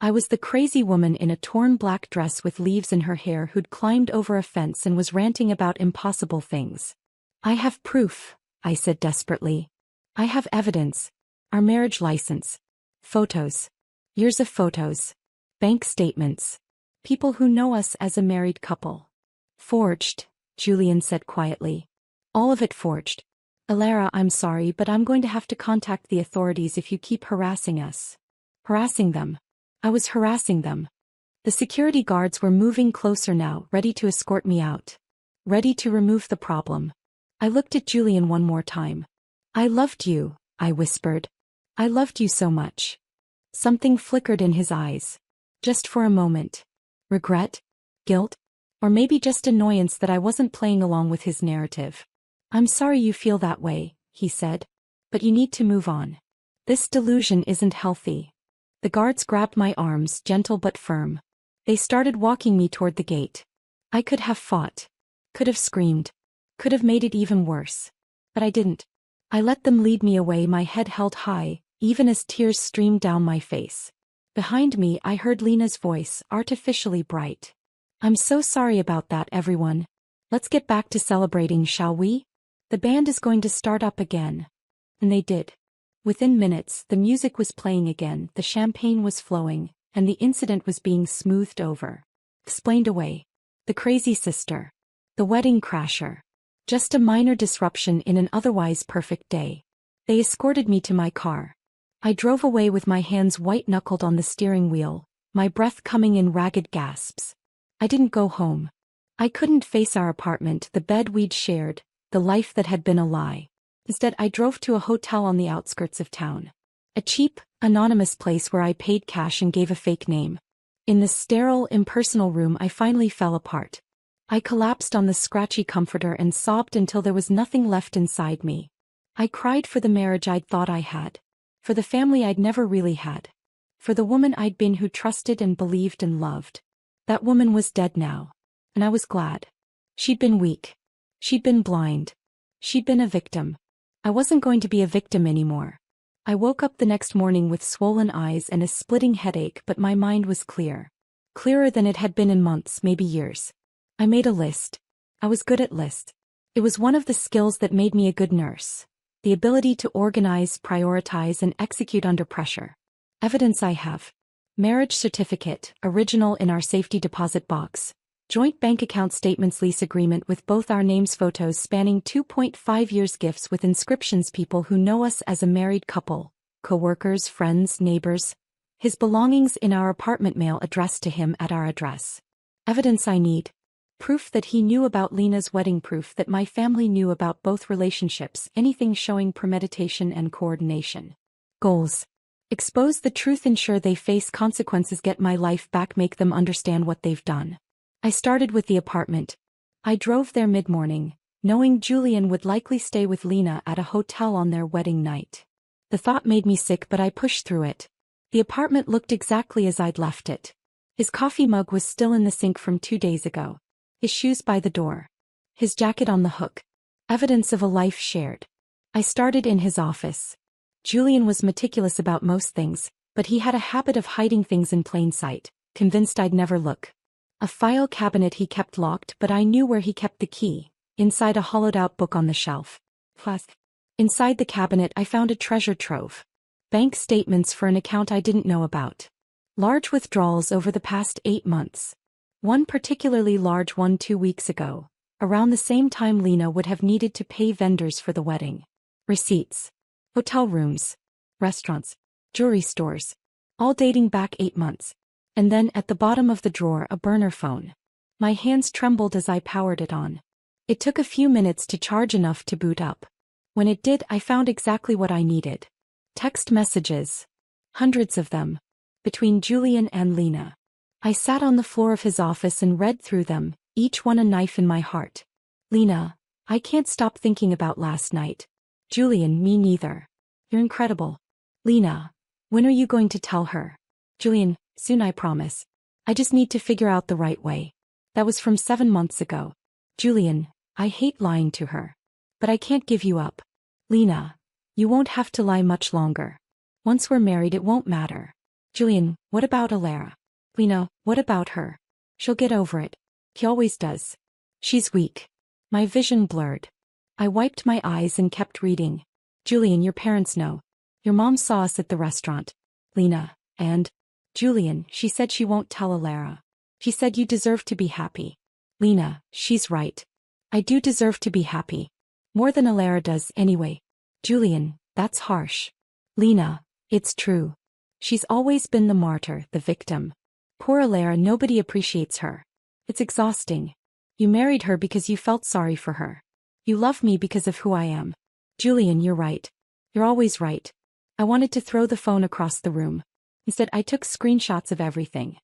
I was the crazy woman in a torn black dress with leaves in her hair who'd climbed over a fence and was ranting about impossible things. I have proof, I said desperately. I have evidence. Our marriage license. Photos. Years of photos. Bank statements. People who know us as a married couple. Forged, Julian said quietly. All of it forged. Elara, I'm sorry, but I'm going to have to contact the authorities if you keep harassing us. Harassing them. I was harassing them. The security guards were moving closer now, ready to escort me out. Ready to remove the problem. I looked at Julian one more time. I loved you, I whispered. I loved you so much. Something flickered in his eyes. Just for a moment. Regret? Guilt? Or maybe just annoyance that I wasn't playing along with his narrative. I'm sorry you feel that way, he said. But you need to move on. This delusion isn't healthy. The guards grabbed my arms, gentle but firm. They started walking me toward the gate. I could have fought. Could have screamed. Could have made it even worse. But I didn't. I let them lead me away, my head held high, even as tears streamed down my face. Behind me I heard Lena's voice, artificially bright. I'm so sorry about that, everyone. Let's get back to celebrating, shall we? The band is going to start up again. And they did. Within minutes, the music was playing again, the champagne was flowing, and the incident was being smoothed over. Explained away. The crazy sister. The wedding crasher. Just a minor disruption in an otherwise perfect day. They escorted me to my car. I drove away with my hands white-knuckled on the steering wheel, my breath coming in ragged gasps. I didn't go home. I couldn't face our apartment, the bed we'd shared, the life that had been a lie. Instead, I drove to a hotel on the outskirts of town. A cheap, anonymous place where I paid cash and gave a fake name. In the sterile, impersonal room, I finally fell apart. I collapsed on the scratchy comforter and sobbed until there was nothing left inside me. I cried for the marriage I'd thought I had. For the family I'd never really had. For the woman I'd been who trusted and believed and loved. That woman was dead now. And I was glad. She'd been weak. She'd been blind. She'd been a victim. I wasn't going to be a victim anymore. I woke up the next morning with swollen eyes and a splitting headache, but my mind was clear. Clearer than it had been in months, maybe years. I made a list. I was good at lists. It was one of the skills that made me a good nurse. The ability to organize, prioritize, and execute under pressure. Evidence I have. Marriage certificate, original in our safety deposit box. Joint bank account statements, lease agreement with both our names, photos spanning 2.5 years, gifts with inscriptions, people who know us as a married couple, co-workers, friends, neighbors. His belongings in our apartment, mail addressed to him at our address. Evidence I need. Proof that he knew about Lena's wedding, proof that my family knew about both relationships, anything showing premeditation and coordination. Goals. Expose the truth, ensure they face consequences, get my life back, make them understand what they've done. I started with the apartment. I drove there mid-morning, knowing Julian would likely stay with Lena at a hotel on their wedding night. The thought made me sick, but I pushed through it. The apartment looked exactly as I'd left it. His coffee mug was still in the sink from 2 days ago. His shoes by the door. His jacket on the hook. Evidence of a life shared. I started in his office. Julian was meticulous about most things, but he had a habit of hiding things in plain sight, convinced I'd never look. A file cabinet he kept locked, but I knew where he kept the key, inside a hollowed-out book on the shelf. Plus, inside the cabinet I found a treasure trove. Bank statements for an account I didn't know about. Large withdrawals over the past 8 months. One particularly large one 2 weeks ago, around the same time Lena would have needed to pay vendors for the wedding. Receipts. Hotel rooms. Restaurants. Jewelry stores. All dating back 8 months. And then at the bottom of the drawer a burner phone. My hands trembled as I powered it on. It took a few minutes to charge enough to boot up. When it did, I found exactly what I needed. Text messages. Hundreds of them. Between Julian and Lena. I sat on the floor of his office and read through them, each one a knife in my heart. Lena, I can't stop thinking about last night. Julian, me neither. You're incredible. Lena, when are you going to tell her? Julian, soon I promise. I just need to figure out the right way. That was from 7 months ago. Julian, I hate lying to her. But I can't give you up. Lena, you won't have to lie much longer. Once we're married it won't matter. Julian, what about Alara? Lena, what about her? She'll get over it. He always does. She's weak. My vision blurred. I wiped my eyes and kept reading. Julian, your parents know. Your mom saw us at the restaurant. Lena, and? Julian, she said she won't tell Alara. She said you deserve to be happy. Lena, she's right. I do deserve to be happy. More than Alara does, anyway. Julian, that's harsh. Lena, it's true. She's always been the martyr, the victim. Poor Alara, nobody appreciates her. It's exhausting. You married her because you felt sorry for her. You love me because of who I am. Julian, you're right. You're always right. I wanted to throw the phone across the room. Instead, I took screenshots of everything.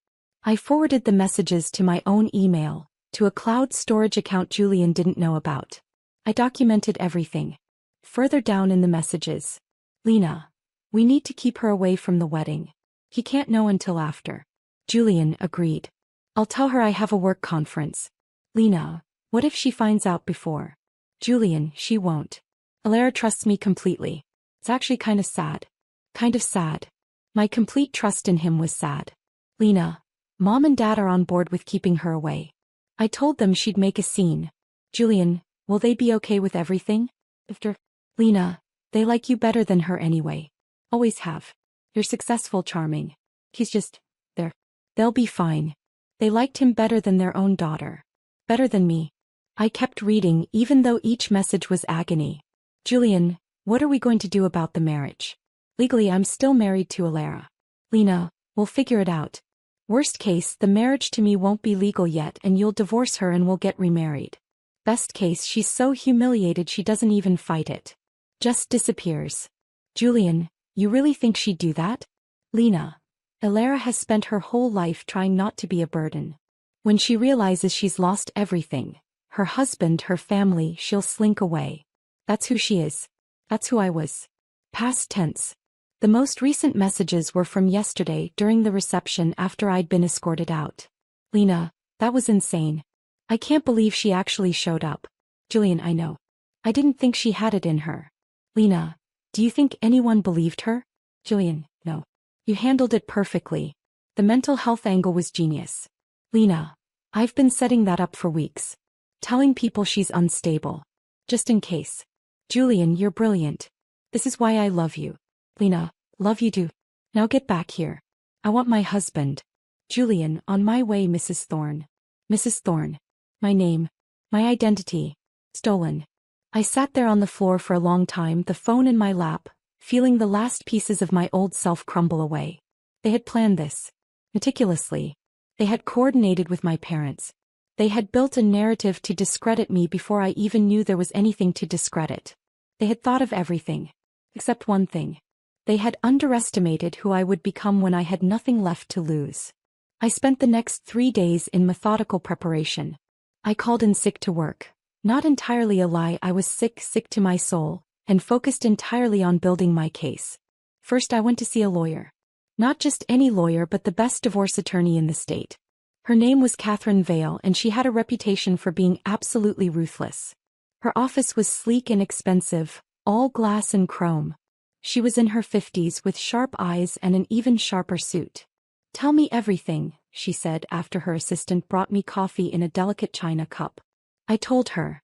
I forwarded the messages to my own email, to a cloud storage account Julian didn't know about. I documented everything. Further down in the messages. Lena, we need to keep her away from the wedding. He can't know until after. Julian agreed. I'll tell her I have a work conference. Lena, what if she finds out before? Julian, she won't. Alara trusts me completely. It's actually kind of sad. Kind of sad. My complete trust in him was sad. Lena, Mom and Dad are on board with keeping her away. I told them she'd make a scene. Julian, will they be okay with everything? After. Lena, they like you better than her anyway. Always have. You're successful, charming. He's just, there. They'll be fine. They liked him better than their own daughter. Better than me. I kept reading even though each message was agony. Julian, what are we going to do about the marriage? Legally I'm still married to Alara. Lena, we'll figure it out. Worst case, the marriage to me won't be legal yet and you'll divorce her and we'll get remarried. Best case, she's so humiliated she doesn't even fight it. Just disappears. Julian, you really think she'd do that? Lena, Alara has spent her whole life trying not to be a burden. When she realizes she's lost everything, her husband, her family, she'll slink away. That's who she is. That's who I was. Past tense. The most recent messages were from yesterday during the reception after I'd been escorted out. Lena, that was insane. I can't believe she actually showed up. Julian, I know. I didn't think she had it in her. Lena, do you think anyone believed her? Julian, no. You handled it perfectly. The mental health angle was genius. Lena, I've been setting that up for weeks. Telling people she's unstable. Just in case. Julian, you're brilliant. This is why I love you. Lena, love you too. Now get back here. I want my husband. Julian, on my way, Mrs. Thorne. Mrs. Thorne. My name. My identity. Stolen. I sat there on the floor for a long time, the phone in my lap, feeling the last pieces of my old self crumble away. They had planned this. Meticulously. They had coordinated with my parents. They had built a narrative to discredit me before I even knew there was anything to discredit. They had thought of everything. Except one thing. They had underestimated who I would become when I had nothing left to lose. I spent the next 3 days in methodical preparation. I called in sick to work. Not entirely a lie, I was sick to my soul, and focused entirely on building my case. First I went to see a lawyer. Not just any lawyer but the best divorce attorney in the state. Her name was Catherine Vale and she had a reputation for being absolutely ruthless. Her office was sleek and expensive, all glass and chrome. She was in her 50s with sharp eyes and an even sharper suit. Tell me everything, she said after her assistant brought me coffee in a delicate china cup. I told her.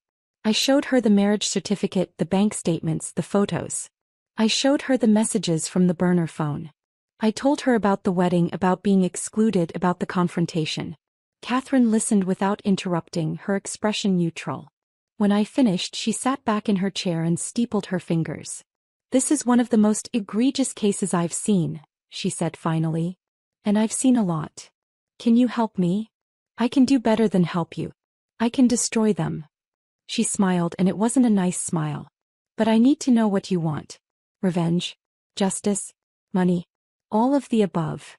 I showed her the marriage certificate, the bank statements, the photos. I showed her the messages from the burner phone. I told her about the wedding, about being excluded, about the confrontation. Catherine listened without interrupting, her expression neutral. When I finished, she sat back in her chair and steepled her fingers. "This is one of the most egregious cases I've seen," she said finally. "And I've seen a lot. Can you help me? I can do better than help you. I can destroy them." She smiled, and it wasn't a nice smile. "But I need to know what you want. Revenge? Justice? Money? All of the above.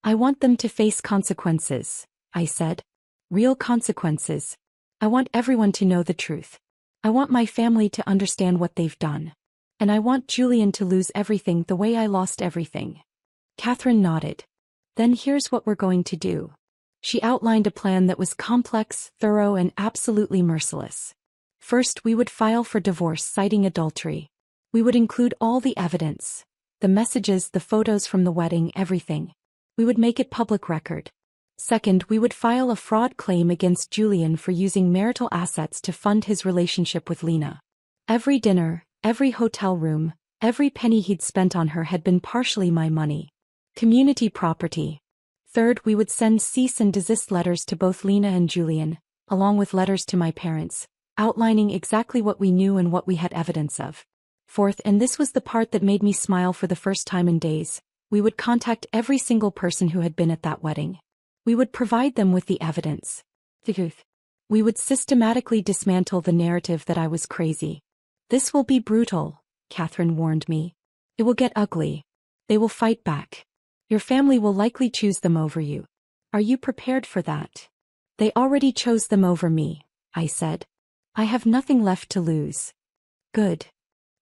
I want them to face consequences," I said. "Real consequences. I want everyone to know the truth. I want my family to understand what they've done. And I want Julian to lose everything the way I lost everything." Catherine nodded. "Then here's what we're going to do." She outlined a plan that was complex, thorough, and absolutely merciless. First, we would file for divorce citing adultery. We would include all the evidence. The messages, the photos from the wedding, everything. We would make it public record. Second, we would file a fraud claim against Julian for using marital assets to fund his relationship with Lena. Every dinner, every hotel room, every penny he'd spent on her had been partially my money. Community property. Third, we would send cease and desist letters to both Lena and Julian, along with letters to my parents, outlining exactly what we knew and what we had evidence of. Fourth, and this was the part that made me smile for the first time in days, we would contact every single person who had been at that wedding. We would provide them with the evidence. The truth. We would systematically dismantle the narrative that I was crazy. "This will be brutal," Catherine warned me. "It will get ugly. They will fight back. Your family will likely choose them over you. Are you prepared for that?" "They already chose them over me," I said. "I have nothing left to lose." "Good."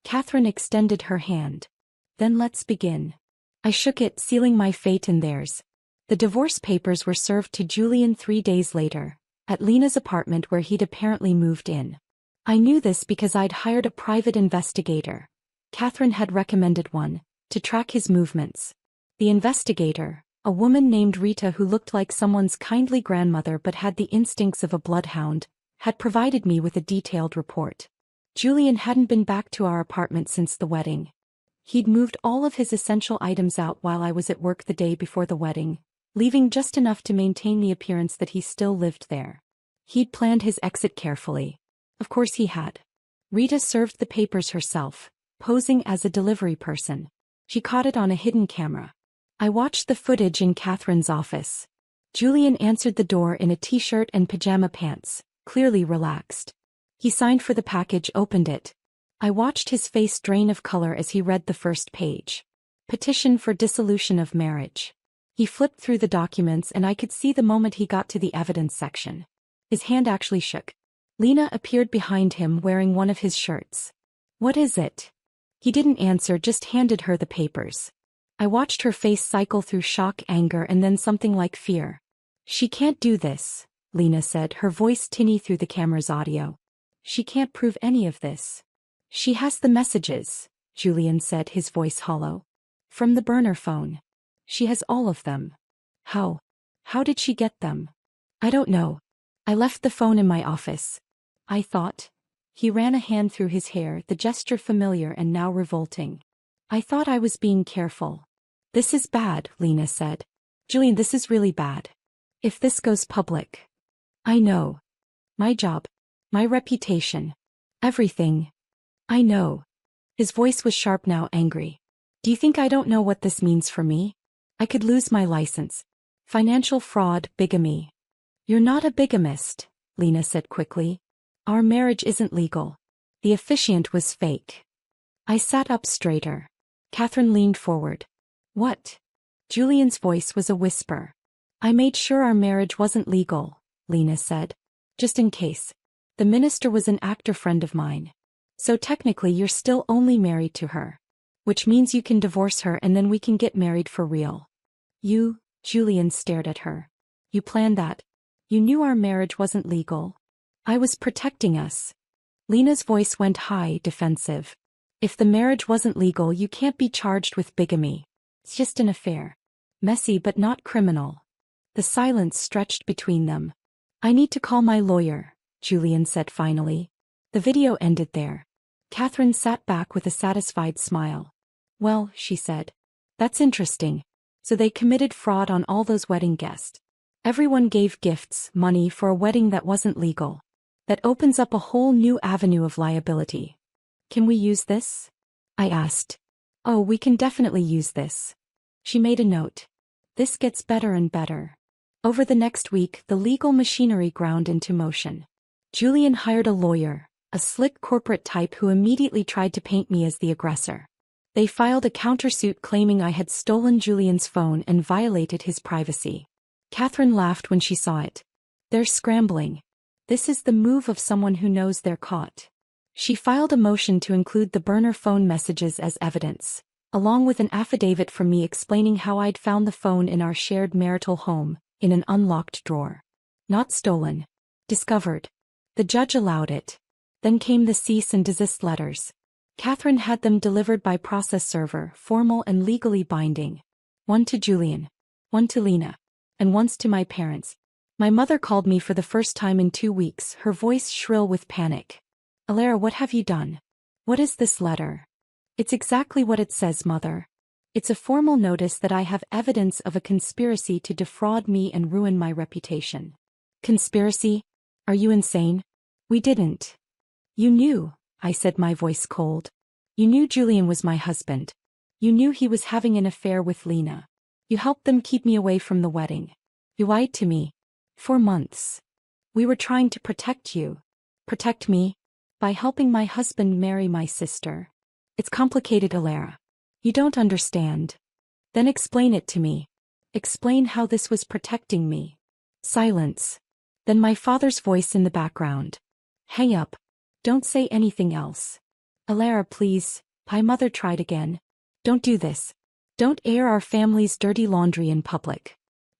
Catherine extended her hand. "Then let's begin." I shook it, sealing my fate in theirs. The divorce papers were served to Julian 3 days later, at Lena's apartment where he'd apparently moved in. I knew this because I'd hired a private investigator. Catherine had recommended one, to track his movements. The investigator, a woman named Rita who looked like someone's kindly grandmother but had the instincts of a bloodhound, had provided me with a detailed report. Julian hadn't been back to our apartment since the wedding. He'd moved all of his essential items out while I was at work the day before the wedding, leaving just enough to maintain the appearance that he still lived there. He'd planned his exit carefully. Of course he had. Rita served the papers herself, posing as a delivery person. She caught it on a hidden camera. I watched the footage in Catherine's office. Julian answered the door in a t-shirt and pajama pants, clearly relaxed. He signed for the package, opened it. I watched his face drain of color as he read the first page. Petition for dissolution of marriage. He flipped through the documents and I could see the moment he got to the evidence section. His hand actually shook. Lena appeared behind him wearing one of his shirts. "What is it?" He didn't answer, just handed her the papers. I watched her face cycle through shock, anger, and then something like fear. "She can't do this," Lena said, her voice tinny through the camera's audio. "She can't prove any of this." "She has the messages," Julian said, his voice hollow. "From the burner phone. She has all of them." "How? How did she get them?" "I don't know. I left the phone in my office. I thought." He ran a hand through his hair, the gesture familiar and now revolting. "I thought I was being careful." "This is bad," Lena said. "Julian, this is really bad. If this goes public." "I know. My job. My reputation. Everything. I know." His voice was sharp now, angry. "Do you think I don't know what this means for me? I could lose my license. Financial fraud, bigamy." "You're not a bigamist," Lena said quickly. "Our marriage isn't legal. The officiant was fake." I sat up straighter. Catherine leaned forward. "What?" Julian's voice was a whisper. "I made sure our marriage wasn't legal," Lena said. "Just in case. The minister was an actor friend of mine. So technically you're still only married to her. Which means you can divorce her and then we can get married for real." "You," Julian stared at her. "You planned that? You knew our marriage wasn't legal?" "I was protecting us." Lena's voice went high, defensive. "If the marriage wasn't legal, you can't be charged with bigamy. It's just an affair. Messy but not criminal." The silence stretched between them. "I need to call my lawyer," Julian said finally. The video ended there. Catherine sat back with a satisfied smile. Well, she said. That's interesting. So they committed fraud on all those wedding guests. Everyone gave gifts, money for a wedding that wasn't legal. That opens up a whole new avenue of liability. Can we use this? I asked. Oh, we can definitely use this. She made a note. This gets better and better. Over the next week, the legal machinery ground into motion. Julian hired a lawyer, a slick corporate type who immediately tried to paint me as the aggressor. They filed a countersuit claiming I had stolen Julian's phone and violated his privacy. Catherine laughed when she saw it. They're scrambling. This is the move of someone who knows they're caught. She filed a motion to include the burner phone messages as evidence, along with an affidavit from me explaining how I'd found the phone in our shared marital home, in an unlocked drawer. Not stolen. Discovered. The judge allowed it. Then came the cease and desist letters. Catherine had them delivered by process server, formal and legally binding. One to Julian. One to Lena. And once to my parents. My mother called me for the first time in 2 weeks, her voice shrill with panic. Alara, what have you done? What is this letter? It's exactly what it says, Mother. It's a formal notice that I have evidence of a conspiracy to defraud me and ruin my reputation. Conspiracy? Are you insane? We didn't. You knew, I said, my voice cold. You knew Julian was my husband. You knew he was having an affair with Lena. You helped them keep me away from the wedding. You lied to me. For months. We were trying to protect you. Protect me? By helping my husband marry my sister. It's complicated, Alara. You don't understand. Then explain it to me. Explain how this was protecting me. Silence. Then my father's voice in the background. Hang up. Don't say anything else. Alara, please. My mother tried again. Don't do this. Don't air our family's dirty laundry in public.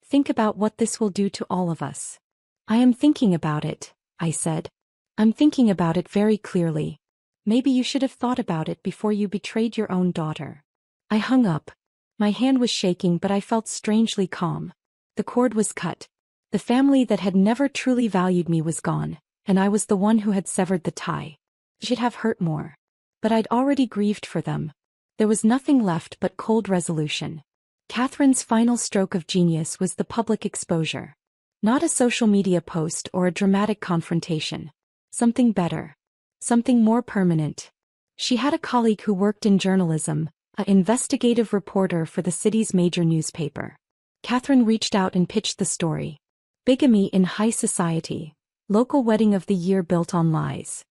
Think about what this will do to all of us. I am thinking about it, I said. I'm thinking about it very clearly. Maybe you should have thought about it before you betrayed your own daughter. I hung up. My hand was shaking, but I felt strangely calm. The cord was cut. The family that had never truly valued me was gone, and I was the one who had severed the tie. It should have hurt more. But I'd already grieved for them. There was nothing left but cold resolution. Catherine's final stroke of genius was the public exposure. Not a social media post or a dramatic confrontation. Something better. Something more permanent. She had a colleague who worked in journalism, an investigative reporter for the city's major newspaper. Catherine reached out and pitched the story. Bigamy in high society. Local wedding of the year built on lies.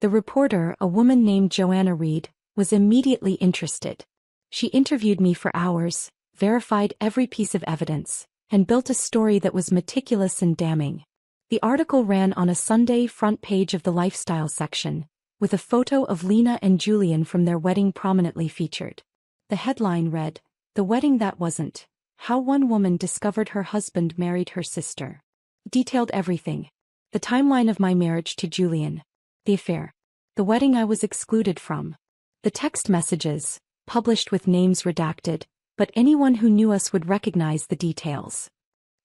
The reporter, a woman named Joanna Reed, was immediately interested. She interviewed me for hours, verified every piece of evidence, and built a story that was meticulous and damning. The article ran on a Sunday front page of the lifestyle section, with a photo of Lena and Julian from their wedding prominently featured. The headline read, "The Wedding That Wasn't. How One Woman Discovered Her Husband Married Her Sister." It detailed everything. The timeline of my marriage to Julian. The affair. The wedding I was excluded from. The text messages, published with names redacted, but anyone who knew us would recognize the details.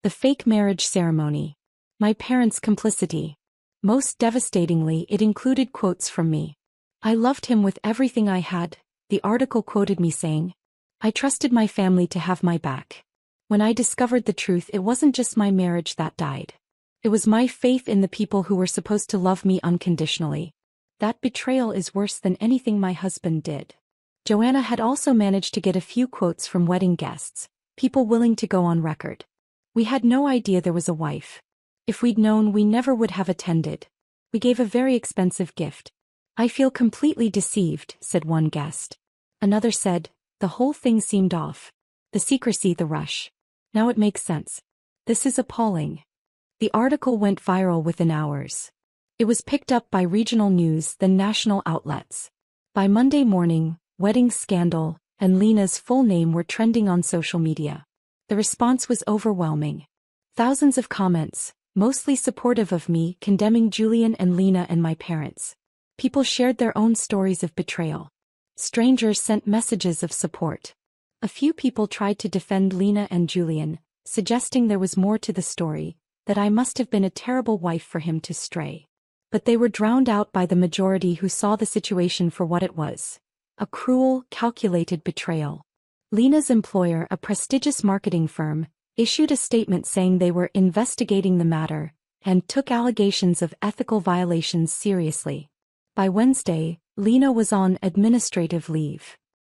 The fake marriage ceremony. My parents' complicity. Most devastatingly, it included quotes from me. I loved him with everything I had, the article quoted me saying. I trusted my family to have my back. When I discovered the truth, it wasn't just my marriage that died. It was my faith in the people who were supposed to love me unconditionally. That betrayal is worse than anything my husband did. Joanna had also managed to get a few quotes from wedding guests, people willing to go on record. We had no idea there was a wife. If we'd known, we never would have attended. We gave a very expensive gift. I feel completely deceived, said one guest. Another said, the whole thing seemed off. The secrecy, the rush. Now it makes sense. This is appalling. The article went viral within hours. It was picked up by regional news, then national outlets. By Monday morning, wedding scandal and Lena's full name were trending on social media. The response was overwhelming. Thousands of comments, mostly supportive of me, condemning Julian and Lena and my parents. People shared their own stories of betrayal. Strangers sent messages of support. A few people tried to defend Lena and Julian, suggesting there was more to the story, that I must have been a terrible wife for him to stray. but they were drowned out by the majority who saw the situation for what it was: a cruel, calculated betrayal. Lena's employer, a prestigious marketing firm, issued a statement saying they were investigating the matter and took allegations of ethical violations seriously. By Wednesday, Lena was on administrative leave.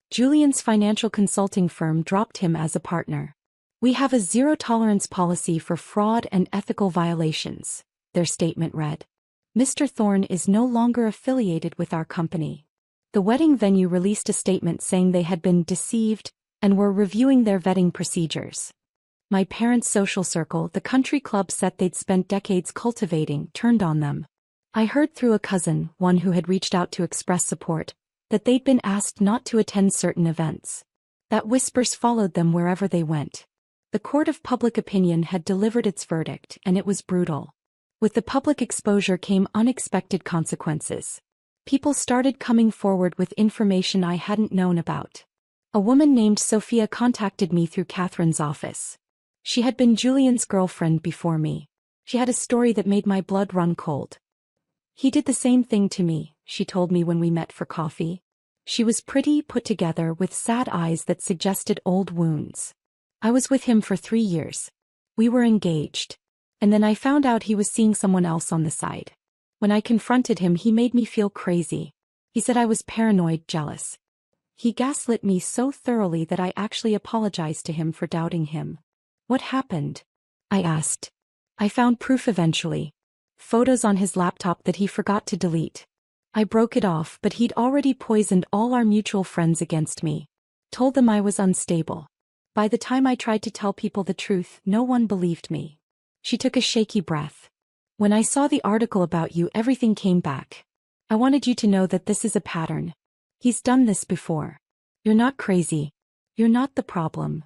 Julian's financial consulting firm dropped him as a partner. "We have a zero-tolerance policy for fraud and ethical violations," their statement read. "Mr. Thorne is no longer affiliated with our company." The wedding venue released a statement saying they had been deceived and were reviewing their vetting procedures. "My parents' social circle, the country club set they'd spent decades cultivating, turned on them. I heard through a cousin, one who had reached out to express support, that they'd been asked not to attend certain events. That whispers followed them wherever they went. The court of public opinion had delivered its verdict, and it was brutal. With the public exposure came unexpected consequences. People started coming forward with information I hadn't known about. A woman named Sophia contacted me through Catherine's office. She had been Julian's girlfriend before me. She had a story that made my blood run cold. He did the same thing to me," she told me when we met for coffee. She was pretty, put together, with sad eyes that suggested old wounds. "I was with him for 3 years. We were engaged. And then I found out he was seeing someone else on the side. When I confronted him, he made me feel crazy. He said I was paranoid, jealous. He gaslit me so thoroughly that I actually apologized to him for doubting him." "What happened?" I asked. "I found proof eventually. Photos on his laptop that he forgot to delete. I broke it off, but he'd already poisoned all our mutual friends against me. Told them I was unstable. By the time I tried to tell people the truth, no one believed me." She took a shaky breath. "When I saw the article about you, everything came back. I wanted you to know that this is a pattern. He's done this before. You're not crazy. You're not the problem."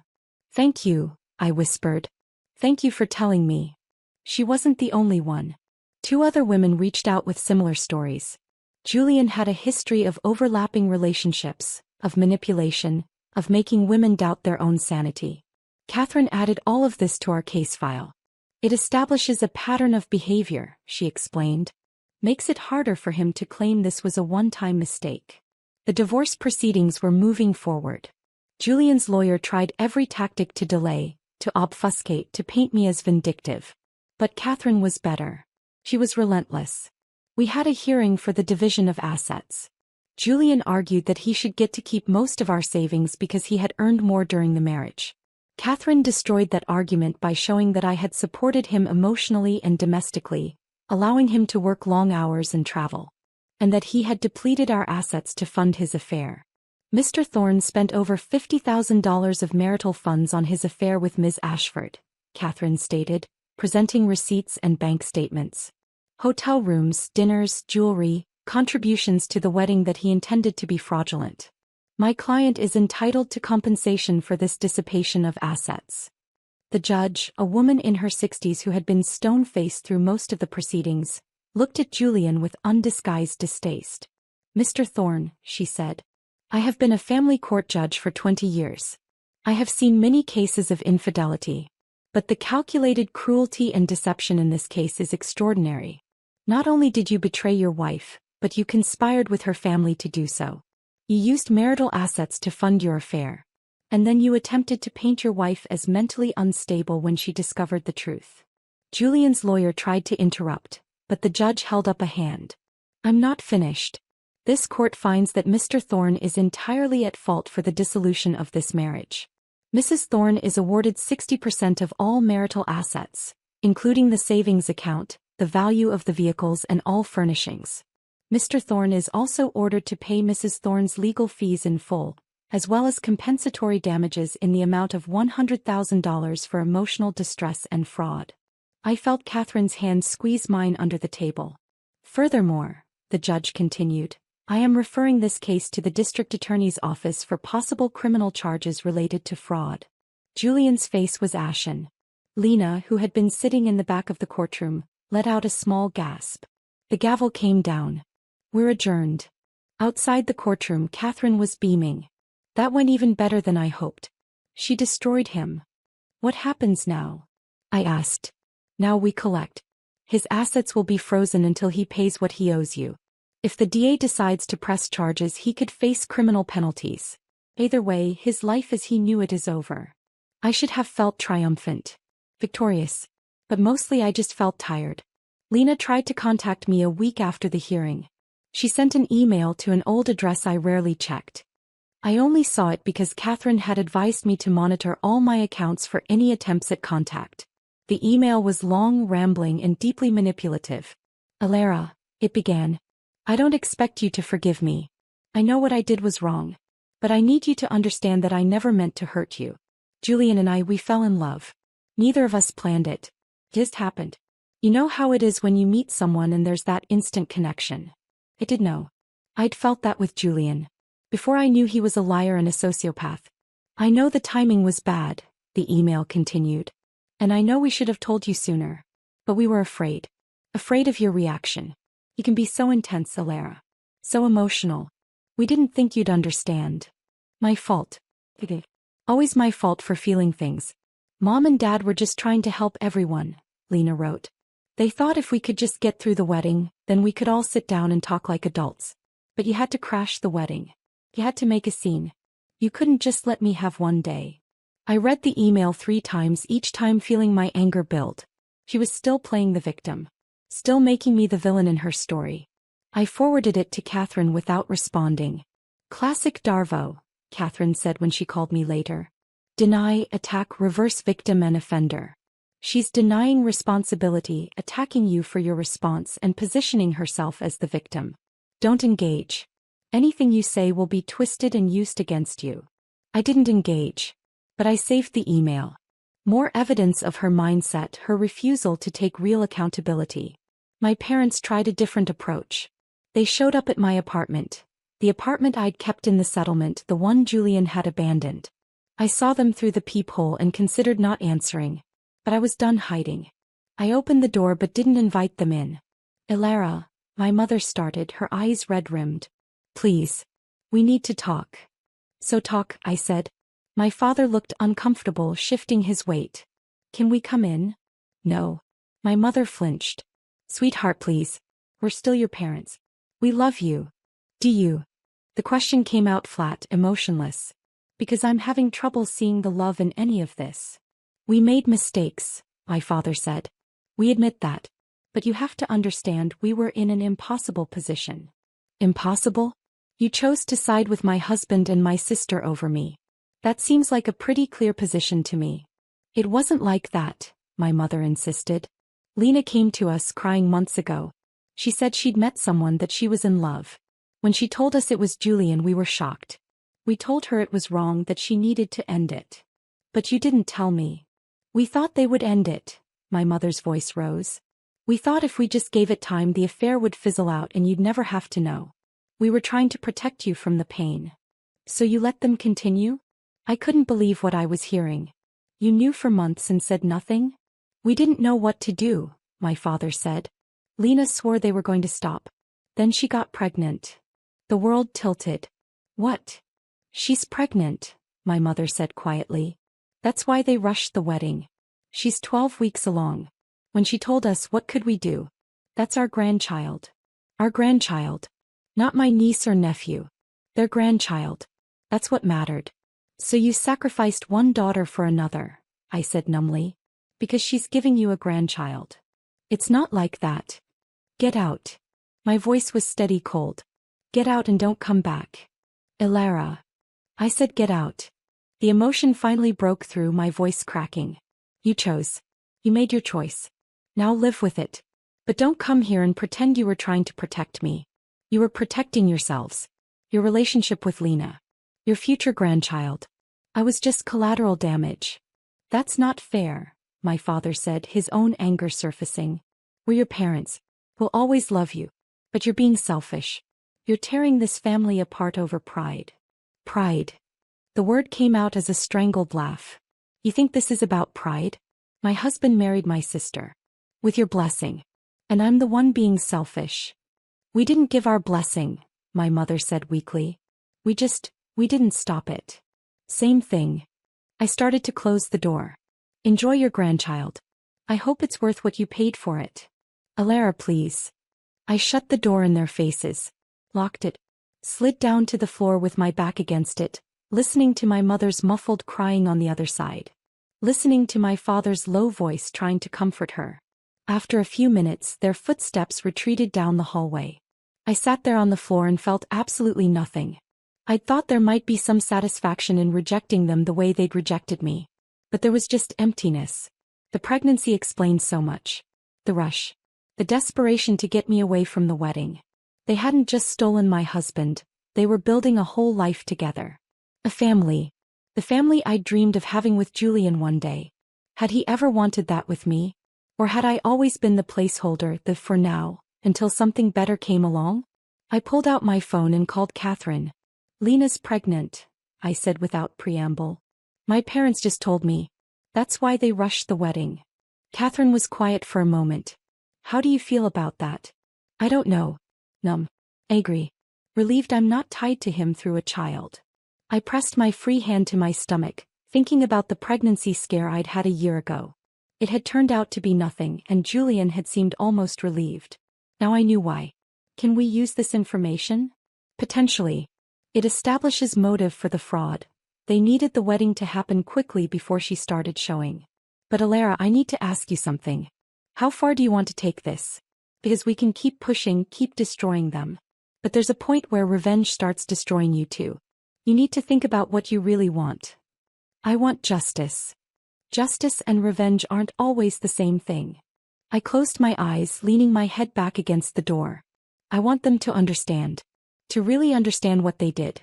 "Thank you," I whispered. "Thank you for telling me." She wasn't the only one. 2 other women reached out with similar stories. Julian had a history of overlapping relationships, of manipulation, of making women doubt their own sanity. Catherine added all of this to our case file. "It establishes a pattern of behavior," she explained. "Makes it harder for him to claim this was a one-time mistake." The divorce proceedings were moving forward. Julian's lawyer tried every tactic to delay, to obfuscate, to paint me as vindictive. But Catherine was better. She was relentless. We had a hearing for the division of assets. Julian argued that he should get to keep most of our savings because he had earned more during the marriage. Catherine destroyed that argument by showing that I had supported him emotionally and domestically, allowing him to work long hours and travel, and that he had depleted our assets to fund his affair. Mr. Thorne spent over $50,000 of marital funds on his affair with Ms. Ashford, Catherine stated, presenting receipts and bank statements. Hotel rooms, dinners, jewelry, contributions to the wedding that he intended to be fraudulent. "My client is entitled to compensation for this dissipation of assets." The judge, a woman in her 60s who had been stone-faced through most of the proceedings, looked at Julian with undisguised distaste. "Mr. Thorne," she said, "I have been a family court judge for 20 years. I have seen many cases of infidelity. But the calculated cruelty and deception in this case is extraordinary. Not only did you betray your wife, but you conspired with her family to do so. You used marital assets to fund your affair. And then you attempted to paint your wife as mentally unstable when she discovered the truth." Julian's lawyer tried to interrupt, but the judge held up a hand. "I'm not finished. This court finds that Mr. Thorne is entirely at fault for the dissolution of this marriage. Mrs. Thorne is awarded 60% of all marital assets, including the savings account, the value of the vehicles and all furnishings. Mr. Thorne is also ordered to pay Mrs. Thorne's legal fees in full, as well as compensatory damages in the amount of $100,000 for emotional distress and fraud." I felt Catherine's hand squeeze mine under the table. "Furthermore," the judge continued, "I am referring this case to the district attorney's office for possible criminal charges related to fraud." Julian's face was ashen. Lena, who had been sitting in the back of the courtroom, let out a small gasp. The gavel came down. "We're adjourned." Outside the courtroom, Catherine was beaming. "That went even better than I hoped. She destroyed him." "What happens now?" I asked. "Now we collect. His assets will be frozen until he pays what he owes you. If the DA decides to press charges, he could face criminal penalties. Either way, his life as he knew it is over. I should have felt triumphant, victorious. But mostly I just felt tired. Lena tried to contact me a week after the hearing. She sent an email to an old address I rarely checked. I only saw it because Catherine had advised me to monitor all my accounts for any attempts at contact. The email was long, rambling, and deeply manipulative. Alara, it began. I don't expect you to forgive me. I know what I did was wrong. But I need you to understand that I never meant to hurt you. Julian and I, we fell in love. Neither of us planned it. It just happened. You know how it is when you meet someone and there's that instant connection. I did know. I'd felt that with Julian. Before I knew he was a liar and a sociopath. I know the timing was bad, the email continued. And I know we should have told you sooner. But we were afraid. Afraid of your reaction. You can be so intense, Alara. So emotional. We didn't think you'd understand. My fault. Always my fault for feeling things. Mom and Dad were just trying to help everyone, Lena wrote. They thought if we could just get through the wedding, then we could all sit down and talk like adults. But you had to crash the wedding. You had to make a scene. You couldn't just let me have one day. I read the email 3 times, each time feeling my anger build. She was still playing the victim. Still making me the villain in her story. I forwarded it to Catherine without responding. Classic Darvo, Catherine said when she called me later. Deny, attack, reverse victim and offender. She's denying responsibility, attacking you for your response, and positioning herself as the victim. Don't engage. Anything you say will be twisted and used against you. I didn't engage. But I saved the email. More evidence of her mindset, her refusal to take real accountability. My parents tried a different approach. They showed up at my apartment. The apartment I'd kept in the settlement, the one Julian had abandoned. I saw them through the peephole and considered not answering. But I was done hiding. I opened the door but didn't invite them in. Alara, my mother started, her eyes red-rimmed. Please. We need to talk. So talk, I said. My father looked uncomfortable, shifting his weight. Can we come in? No. My mother flinched. Sweetheart, please. We're still your parents. We love you. Do you? The question came out flat, emotionless. Because I'm having trouble seeing the love in any of this. We made mistakes, my father said. We admit that. But you have to understand we were in an impossible position. Impossible? You chose to side with my husband and my sister over me. That seems like a pretty clear position to me. It wasn't like that, my mother insisted. Lena came to us crying months ago. She said she'd met someone, that she was in love. When she told us it was Julian, we were shocked. We told her it was wrong, that she needed to end it. But you didn't tell me. We thought they would end it, my mother's voice rose. We thought if we just gave it time, the affair would fizzle out and you'd never have to know. We were trying to protect you from the pain. So you let them continue? I couldn't believe what I was hearing. You knew for months and said nothing? We didn't know what to do, my father said. Lena swore they were going to stop. Then she got pregnant. The world tilted. What? She's pregnant, my mother said quietly. That's why they rushed the wedding. She's 12 weeks along. When she told us, what could we do? That's our grandchild. Our grandchild. Not my niece or nephew. Their grandchild. That's what mattered. So you sacrificed one daughter for another, I said numbly. Because she's giving you a grandchild. It's not like that. Get out. My voice was steady cold. Get out and don't come back. Alara. I said get out. The emotion finally broke through, my voice cracking. You chose. You made your choice. Now live with it. But don't come here and pretend you were trying to protect me. You were protecting yourselves. Your relationship with Lena. Your future grandchild. I was just collateral damage. That's not fair, my father said, his own anger surfacing. We're your parents. We'll always love you. But you're being selfish. You're tearing this family apart over pride. Pride. The word came out as a strangled laugh. You think this is about pride? My husband married my sister. With your blessing. And I'm the one being selfish. We didn't give our blessing, my mother said weakly. We didn't stop it. Same thing. I started to close the door. Enjoy your grandchild. I hope it's worth what you paid for it. Alara, please. I shut the door in their faces, locked it, slid down to the floor with my back against it, listening to my mother's muffled crying on the other side. Listening to my father's low voice trying to comfort her. After a few minutes, their footsteps retreated down the hallway. I sat there on the floor and felt absolutely nothing. I'd thought there might be some satisfaction in rejecting them the way they'd rejected me. But there was just emptiness. The pregnancy explained so much. The rush. The desperation to get me away from the wedding. They hadn't just stolen my husband, they were building a whole life together. A family. The family I'd dreamed of having with Julian one day. Had he ever wanted that with me? Or had I always been the placeholder, the for now, until something better came along? I pulled out my phone and called Catherine. Lena's pregnant, I said without preamble. My parents just told me. That's why they rushed the wedding. Catherine was quiet for a moment. How do you feel about that? I don't know. Numb. Angry. Relieved I'm not tied to him through a child. I pressed my free hand to my stomach, thinking about the pregnancy scare I'd had a year ago. It had turned out to be nothing, and Julian had seemed almost relieved. Now I knew why. Can we use this information? Potentially. It establishes motive for the fraud. They needed the wedding to happen quickly before she started showing. But Alara, I need to ask you something. How far do you want to take this? Because we can keep pushing, keep destroying them. But there's a point where revenge starts destroying you too. You need to think about what you really want. I want justice. Justice and revenge aren't always the same thing. I closed my eyes, leaning my head back against the door. I want them to understand. To really understand what they did.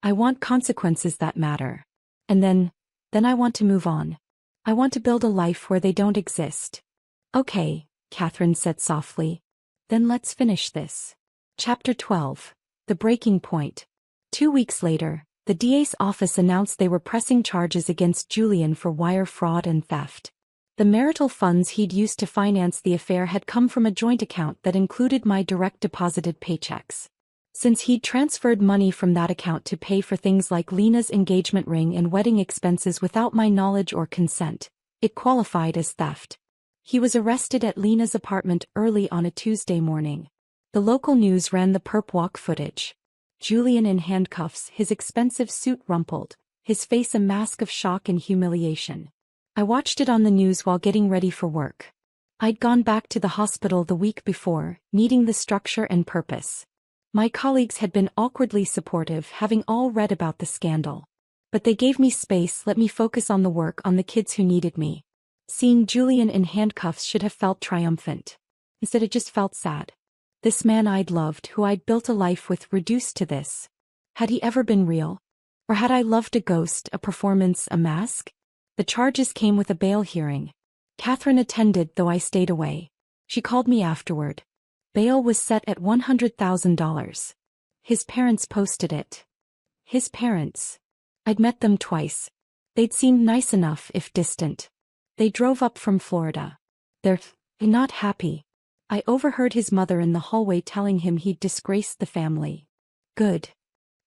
I want consequences that matter. And then I want to move on. I want to build a life where they don't exist. Okay, Catherine said softly. Then let's finish this. Chapter 12. The Breaking Point. 2 weeks later, the DA's office announced they were pressing charges against Julian for wire fraud and theft. The marital funds he'd used to finance the affair had come from a joint account that included my direct deposited paychecks. Since he'd transferred money from that account to pay for things like Lena's engagement ring and wedding expenses without my knowledge or consent, it qualified as theft. He was arrested at Lena's apartment early on a Tuesday morning. The local news ran the perp walk footage. Julian in handcuffs, his expensive suit rumpled, his face a mask of shock and humiliation. I watched it on the news while getting ready for work. I'd gone back to the hospital the week before, needing the structure and purpose. My colleagues had been awkwardly supportive, having all read about the scandal. But they gave me space, let me focus on the work, on the kids who needed me. Seeing Julian in handcuffs should have felt triumphant. Instead it just felt sad. This man I'd loved, who I'd built a life with, reduced to this. Had he ever been real? Or had I loved a ghost, a performance, a mask? The charges came with a bail hearing. Catherine attended, though I stayed away. She called me afterward. Bail was set at $100,000. His parents posted it. His parents. I'd met them twice. They'd seemed nice enough, if distant. They drove up from Florida. They're not happy. I overheard his mother in the hallway telling him he'd disgraced the family. Good.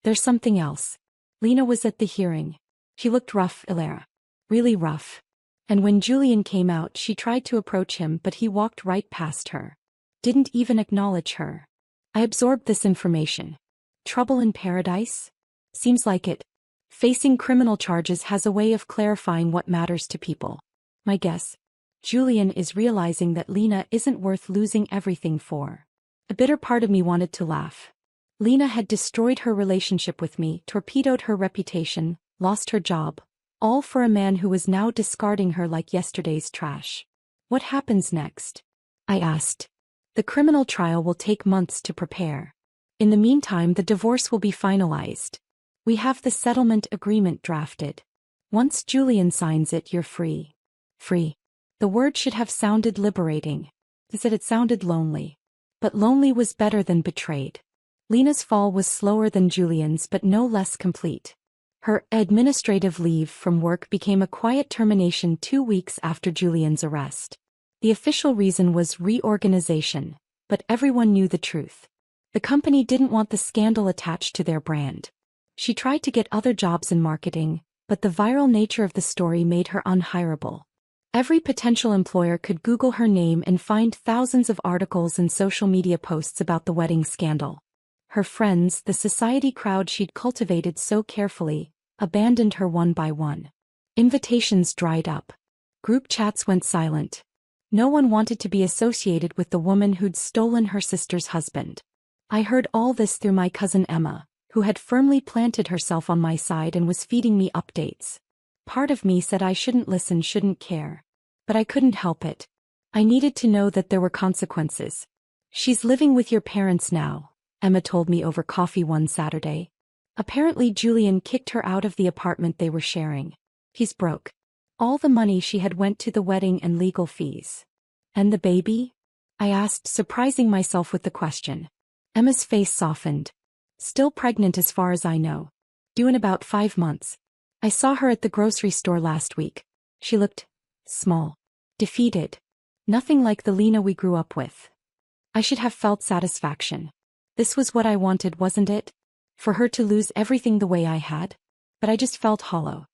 There's something else. Lena was at the hearing. She looked rough, Alara. Really rough. And when Julian came out, she tried to approach him, but he walked right past her. Didn't even acknowledge her. I absorbed this information. Trouble in paradise? Seems like it. Facing criminal charges has a way of clarifying what matters to people. My guess. Julian is realizing that Lena isn't worth losing everything for. A bitter part of me wanted to laugh. Lena had destroyed her relationship with me, torpedoed her reputation, lost her job, all for a man who was now discarding her like yesterday's trash. What happens next? I asked. The criminal trial will take months to prepare. In the meantime, the divorce will be finalized. We have the settlement agreement drafted. Once Julian signs it, you're free. Free. The word should have sounded liberating. Instead it sounded lonely. But lonely was better than betrayed. Lena's fall was slower than Julian's, but no less complete. Her administrative leave from work became a quiet termination 2 weeks after Julian's arrest. The official reason was reorganization, but everyone knew the truth. The company didn't want the scandal attached to their brand. She tried to get other jobs in marketing, but the viral nature of the story made her unhireable. Every potential employer could Google her name and find thousands of articles and social media posts about the wedding scandal. Her friends, the society crowd she'd cultivated so carefully, abandoned her one by one. Invitations dried up. Group chats went silent. No one wanted to be associated with the woman who'd stolen her sister's husband. I heard all this through my cousin Emma, who had firmly planted herself on my side and was feeding me updates. Part of me said I shouldn't listen, shouldn't care. But I couldn't help it. I needed to know that there were consequences. "She's living with your parents now," Emma told me over coffee one Saturday. Apparently Julian kicked her out of the apartment they were sharing. He's broke. All the money she had went to the wedding and legal fees. "And the baby?" I asked, surprising myself with the question. Emma's face softened. "Still pregnant as far as I know. Due in about 5 months. I saw her at the grocery store last week. She looked small. Defeated. Nothing like the Lena we grew up with." I should have felt satisfaction. This was what I wanted, wasn't it? For her to lose everything the way I had? But I just felt hollow.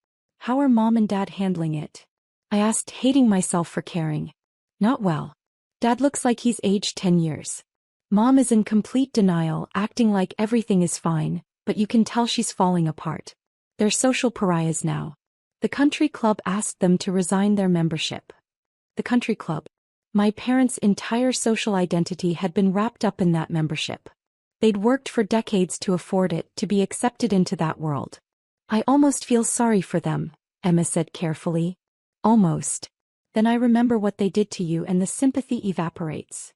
"How are Mom and Dad handling it?" I asked, hating myself for caring. "Not well. Dad looks like he's aged 10 years. Mom is in complete denial, acting like everything is fine, but you can tell she's falling apart. They're social pariahs now. The country club asked them to resign their membership." The country club. My parents' entire social identity had been wrapped up in that membership. They'd worked for decades to afford it, to be accepted into that world. "I almost feel sorry for them," Emma said carefully. "Almost. Then I remember what they did to you and the sympathy evaporates."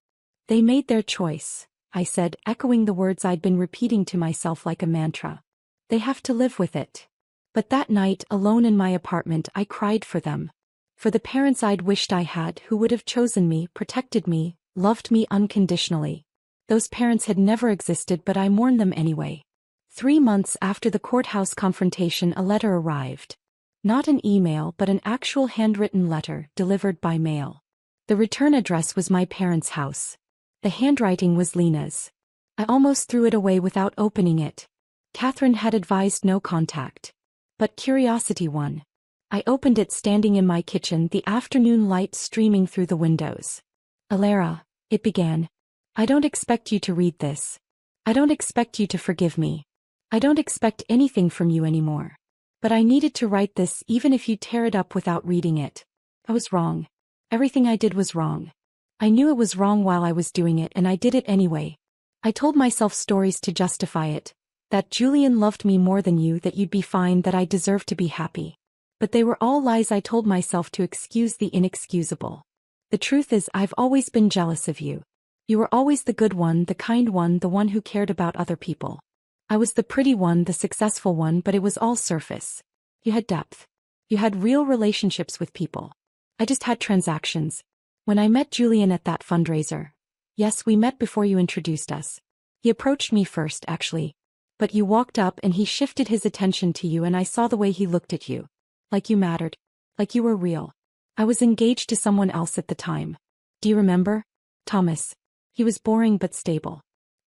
"They made their choice," I said, echoing the words I'd been repeating to myself like a mantra. "They have to live with it." But that night, alone in my apartment, I cried for them. For the parents I'd wished I had, who would have chosen me, protected me, loved me unconditionally. Those parents had never existed, but I mourned them anyway. 3 months after the courthouse confrontation, a letter arrived. Not an email, but an actual handwritten letter, delivered by mail. The return address was my parents' house. The handwriting was Lena's. I almost threw it away without opening it. Catherine had advised no contact. But curiosity won. I opened it standing in my kitchen, the afternoon light streaming through the windows. "Alara," it began. "I don't expect you to read this. I don't expect you to forgive me. I don't expect anything from you anymore. But I needed to write this even if you tear it up without reading it. I was wrong. Everything I did was wrong. I knew it was wrong while I was doing it, and I did it anyway. I told myself stories to justify it. That Julian loved me more than you, that you'd be fine, that I deserved to be happy. But they were all lies I told myself to excuse the inexcusable. The truth is, I've always been jealous of you. You were always the good one, the kind one, the one who cared about other people. I was the pretty one, the successful one, but it was all surface. You had depth. You had real relationships with people. I just had transactions. When I met Julian at that fundraiser. Yes, we met before you introduced us. He approached me first, actually. But you walked up and he shifted his attention to you, and I saw the way he looked at you. Like you mattered. Like you were real. I was engaged to someone else at the time. Do you remember? Thomas. He was boring but stable.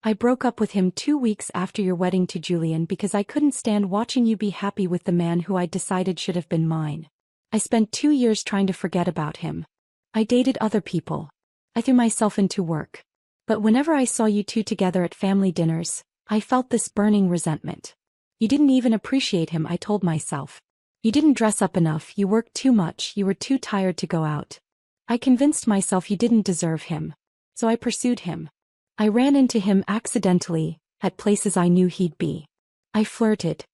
I broke up with him 2 weeks after your wedding to Julian because I couldn't stand watching you be happy with the man who I'd decided should have been mine. I spent 2 years trying to forget about him. I dated other people. I threw myself into work. But whenever I saw you two together at family dinners, I felt this burning resentment. You didn't even appreciate him, I told myself. You didn't dress up enough, you worked too much, you were too tired to go out. I convinced myself you didn't deserve him. So I pursued him. I ran into him accidentally, at places I knew he'd be. I flirted.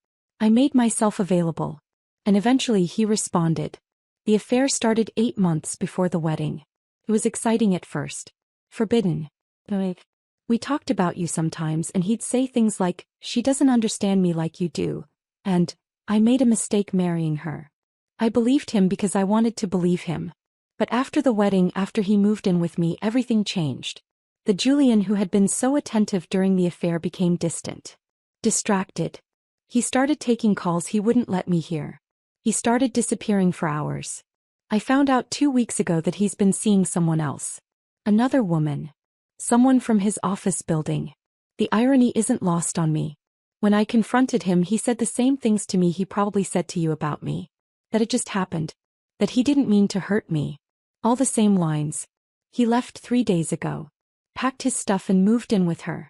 I made myself available. And eventually he responded. The affair started 8 months before the wedding. It was exciting at first. Forbidden. We talked about you sometimes, and he'd say things like, "She doesn't understand me like you do," and, "I made a mistake marrying her." I believed him because I wanted to believe him. But after the wedding, after he moved in with me, everything changed. The Julian who had been so attentive during the affair became distant. Distracted. He started taking calls he wouldn't let me hear. He started disappearing for hours. I found out 2 weeks ago that he's been seeing someone else. Another woman. Someone from his office building. The irony isn't lost on me. When I confronted him, he said the same things to me he probably said to you about me. That it just happened. That he didn't mean to hurt me. All the same lines. He left 3 days ago. Packed his stuff and moved in with her.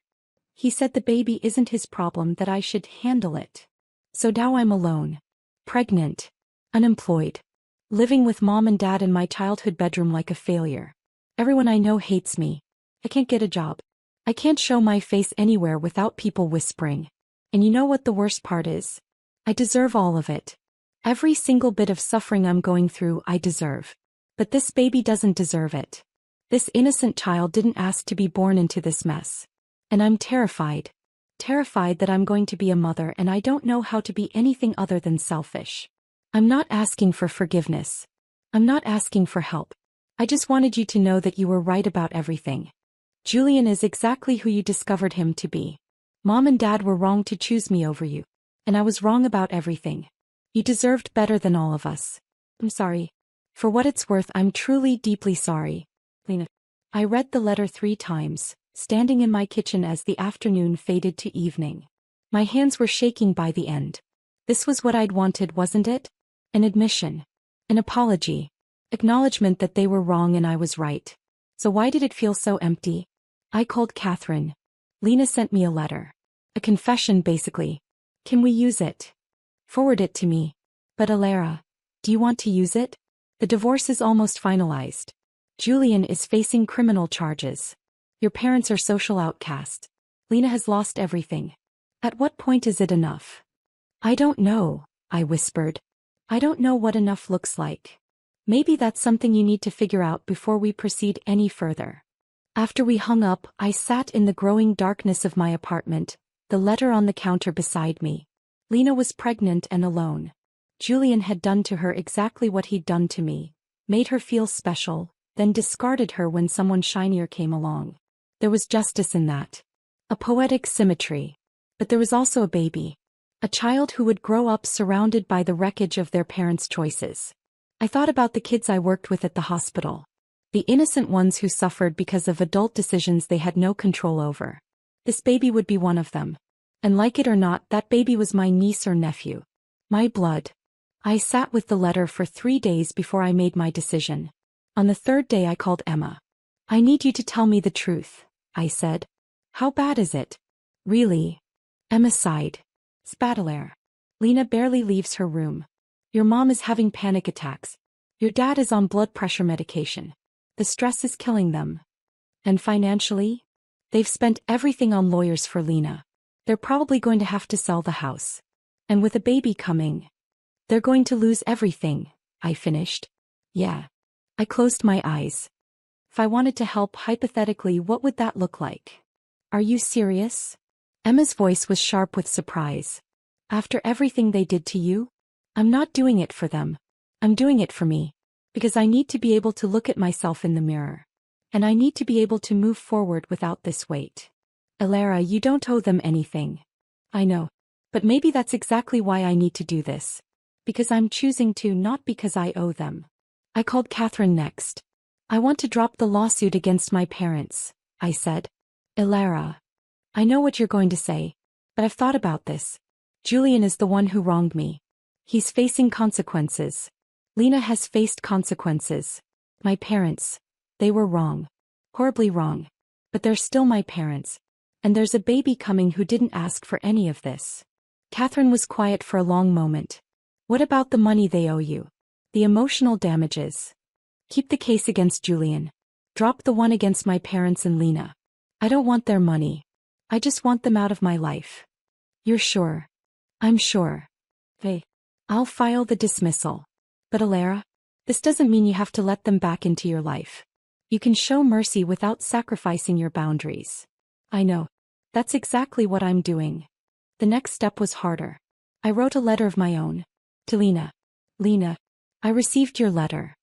He said the baby isn't his problem, that I should handle it. So now I'm alone. Pregnant. Unemployed. Living with mom and dad in my childhood bedroom like a failure. Everyone I know hates me. I can't get a job. I can't show my face anywhere without people whispering. And you know what the worst part is? I deserve all of it. Every single bit of suffering I'm going through, I deserve. But this baby doesn't deserve it. This innocent child didn't ask to be born into this mess. And I'm terrified. Terrified that I'm going to be a mother and I don't know how to be anything other than selfish. I'm not asking for forgiveness. I'm not asking for help. I just wanted you to know that you were right about everything. Julian is exactly who you discovered him to be. Mom and dad were wrong to choose me over you. And I was wrong about everything. You deserved better than all of us. I'm sorry. For what it's worth, I'm truly deeply sorry. Lena. I read the letter 3 times, standing in my kitchen as the afternoon faded to evening. My hands were shaking by the end. This was what I'd wanted, wasn't it? An admission. An apology. Acknowledgement that they were wrong and I was right. So why did it feel so empty? I called Catherine. Lena sent me a letter. A confession, basically. Can we use it? Forward it to me. But Alara, do you want to use it? The divorce is almost finalized. Julian is facing criminal charges. Your parents are social outcasts. Lena has lost everything. At what point is it enough? I don't know, I whispered. I don't know what enough looks like. Maybe that's something you need to figure out before we proceed any further. After we hung up, I sat in the growing darkness of my apartment, the letter on the counter beside me. Lena was pregnant and alone. Julian had done to her exactly what he'd done to me, made her feel special, then discarded her when someone shinier came along. There was justice in that. A poetic symmetry. But there was also a baby. A child who would grow up surrounded by the wreckage of their parents' choices. I thought about the kids I worked with at the hospital. The innocent ones who suffered because of adult decisions they had no control over. This baby would be one of them. And like it or not, that baby was my niece or nephew. My blood. I sat with the letter for 3 days before I made my decision. On the 3rd day I called Emma. I need you to tell me the truth, I said. How bad is it? Really? Emma sighed. Spataler. Lena barely leaves her room. Your mom is having panic attacks. Your dad is on blood pressure medication. The stress is killing them. And financially? They've spent everything on lawyers for Lena. They're probably going to have to sell the house. And with a baby coming, they're going to lose everything, I finished. Yeah. I closed my eyes. If I wanted to help hypothetically, what would that look like? Are you serious? Emma's voice was sharp with surprise. After everything they did to you? I'm not doing it for them. I'm doing it for me. Because I need to be able to look at myself in the mirror. And I need to be able to move forward without this weight. Alara, you don't owe them anything. I know. But maybe that's exactly why I need to do this. Because I'm choosing to, not because I owe them. I called Catherine next. I want to drop the lawsuit against my parents, I said. Alara. I know what you're going to say. But I've thought about this. Julian is the one who wronged me. He's facing consequences. Lena has faced consequences. My parents. They were wrong. Horribly wrong. But they're still my parents. And there's a baby coming who didn't ask for any of this. Catherine was quiet for a long moment. What about the money they owe you? The emotional damages. Keep the case against Julian. Drop the one against my parents and Lena. I don't want their money. I just want them out of my life. You're sure? I'm sure. Hey. I'll file the dismissal. But Alara, this doesn't mean you have to let them back into your life. You can show mercy without sacrificing your boundaries. I know. That's exactly what I'm doing. The next step was harder. I wrote a letter of my own. To Lena. Lena, I received your letter.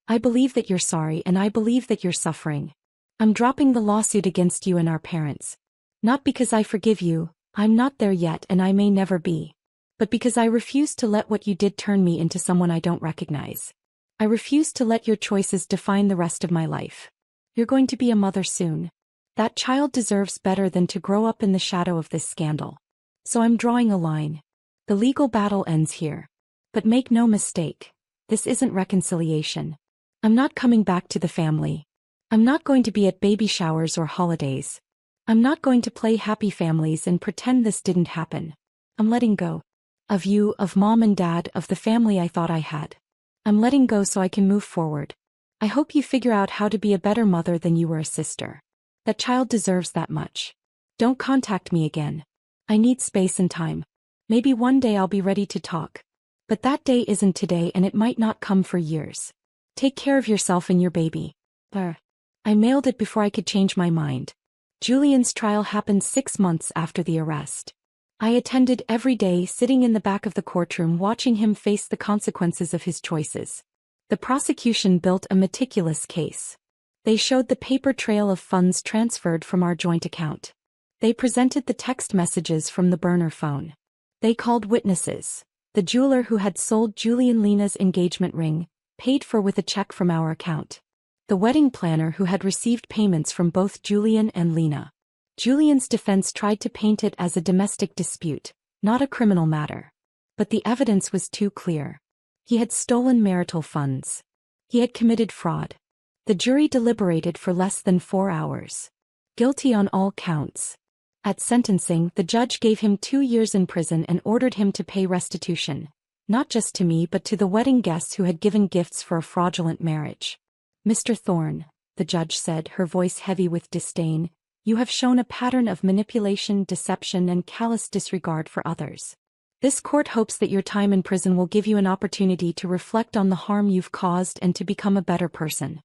I believe that you're sorry and I believe that you're suffering. I'm dropping the lawsuit against you and our parents. Not because I forgive you, I'm not there yet and I may never be. But because I refuse to let what you did turn me into someone I don't recognize. I refuse to let your choices define the rest of my life. You're going to be a mother soon. That child deserves better than to grow up in the shadow of this scandal. So I'm drawing a line. The legal battle ends here. But make no mistake. This isn't reconciliation. I'm not coming back to the family. I'm not going to be at baby showers or holidays. I'm not going to play happy families and pretend this didn't happen. I'm letting go. Of you, of mom and dad, of the family I thought I had. I'm letting go so I can move forward. I hope you figure out how to be a better mother than you were a sister. That child deserves that much. Don't contact me again. I need space and time. Maybe one day I'll be ready to talk. But that day isn't today and it might not come for years. Take care of yourself and your baby. I mailed it before I could change my mind. Julian's trial happened 6 months after the arrest. I attended every day, sitting in the back of the courtroom watching him face the consequences of his choices. The prosecution built a meticulous case. They showed the paper trail of funds transferred from our joint account. They presented the text messages from the burner phone. They called witnesses. The jeweler who had sold Julian Lena's engagement ring, paid for with a check from our account. The wedding planner who had received payments from both Julian and Lena. Julian's defense tried to paint it as a domestic dispute, not a criminal matter. But the evidence was too clear. He had stolen marital funds. He had committed fraud. The jury deliberated for less than 4 hours. Guilty on all counts. At sentencing, the judge gave him 2 years in prison and ordered him to pay restitution, not just to me but to the wedding guests who had given gifts for a fraudulent marriage. Mr. Thorne, the judge said, her voice heavy with disdain, you have shown a pattern of manipulation, deception, and callous disregard for others. This court hopes that your time in prison will give you an opportunity to reflect on the harm you've caused and to become a better person.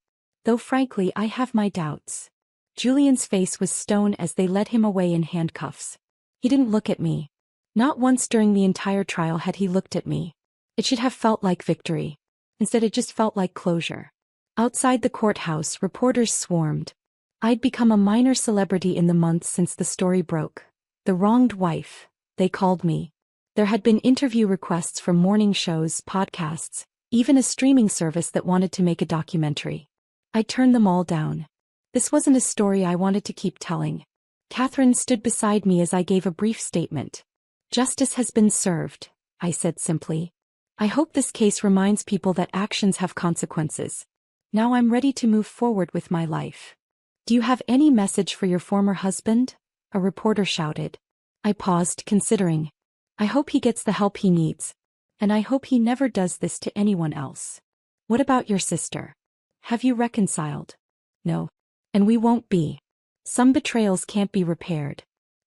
Though frankly, I have my doubts. Julian's face was stone as they led him away in handcuffs. He didn't look at me. Not once during the entire trial had he looked at me. It should have felt like victory. Instead, it just felt like closure. Outside the courthouse, reporters swarmed. I'd become a minor celebrity in the months since the story broke. The wronged wife, they called me. There had been interview requests from morning shows, podcasts, even a streaming service that wanted to make a documentary. I turned them all down. This wasn't a story I wanted to keep telling. Catherine stood beside me as I gave a brief statement. Justice has been served, I said simply. I hope this case reminds people that actions have consequences. Now I'm ready to move forward with my life. Do you have any message for your former husband? A reporter shouted. I paused, considering. I hope he gets the help he needs. And I hope he never does this to anyone else. What about your sister? Have you reconciled? No. And we won't be. Some betrayals can't be repaired.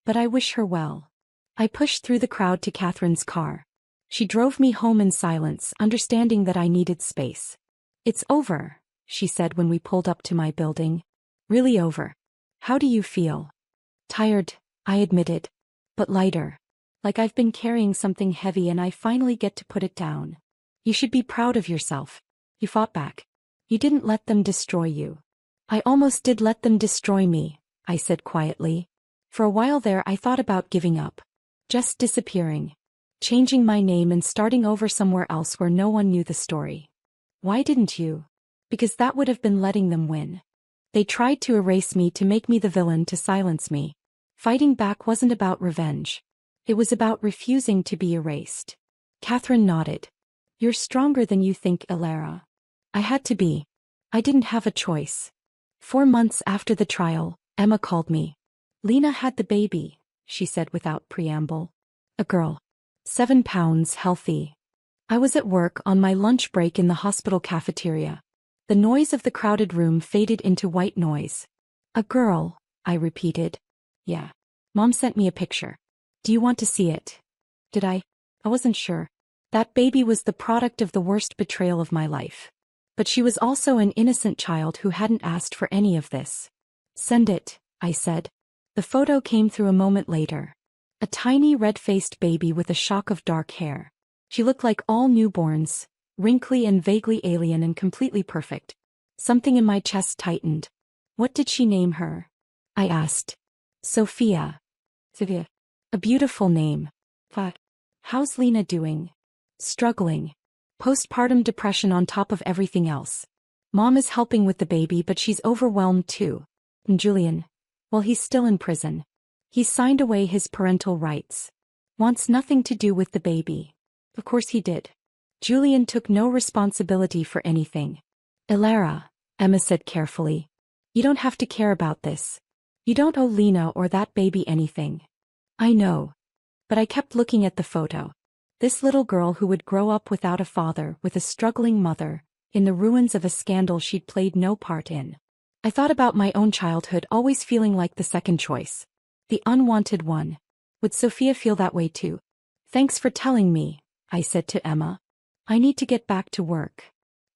But I wish her well. I pushed through the crowd to Catherine's car. She drove me home in silence, understanding that I needed space. It's over, she said when we pulled up to my building. Really over. How do you feel? Tired, I admitted. But lighter. Like I've been carrying something heavy and I finally get to put it down. You should be proud of yourself. You fought back. You didn't let them destroy you. I almost did let them destroy me, I said quietly. For a while there I thought about giving up. Just disappearing. Changing my name and starting over somewhere else where no one knew the story. Why didn't you? Because that would have been letting them win. They tried to erase me, to make me the villain, to silence me. Fighting back wasn't about revenge. It was about refusing to be erased. Catherine nodded. You're stronger than you think, Elara. I had to be. I didn't have a choice. 4 months after the trial, Emma called me. Lena had the baby, she said without preamble. A girl. 7 pounds, healthy. I was at work on my lunch break in the hospital cafeteria. The noise of the crowded room faded into white noise. A girl, I repeated. Yeah. Mom sent me a picture. Do you want to see it? Did I? I wasn't sure. That baby was the product of the worst betrayal of my life. But she was also an innocent child who hadn't asked for any of this. Send it, I said. The photo came through a moment later. A tiny red-faced baby with a shock of dark hair. She looked like all newborns, wrinkly and vaguely alien and completely perfect. Something in my chest tightened. What did she name her? I asked. Sophia. Sophia. A beautiful name. But how's Lena doing? Struggling. Postpartum depression on top of everything else. Mom is helping with the baby, but she's overwhelmed too. And Julian, well, he's still in prison. He's signed away his parental rights. Wants nothing to do with the baby. Of course he did. Julian took no responsibility for anything. Elara, Emma said carefully. You don't have to care about this. You don't owe Lena or that baby anything. I know. But I kept looking at the photo. This little girl who would grow up without a father, with a struggling mother, in the ruins of a scandal she'd played no part in. I thought about my own childhood, always feeling like the second choice. The unwanted one. Would Sophia feel that way too? Thanks for telling me, I said to Emma. I need to get back to work.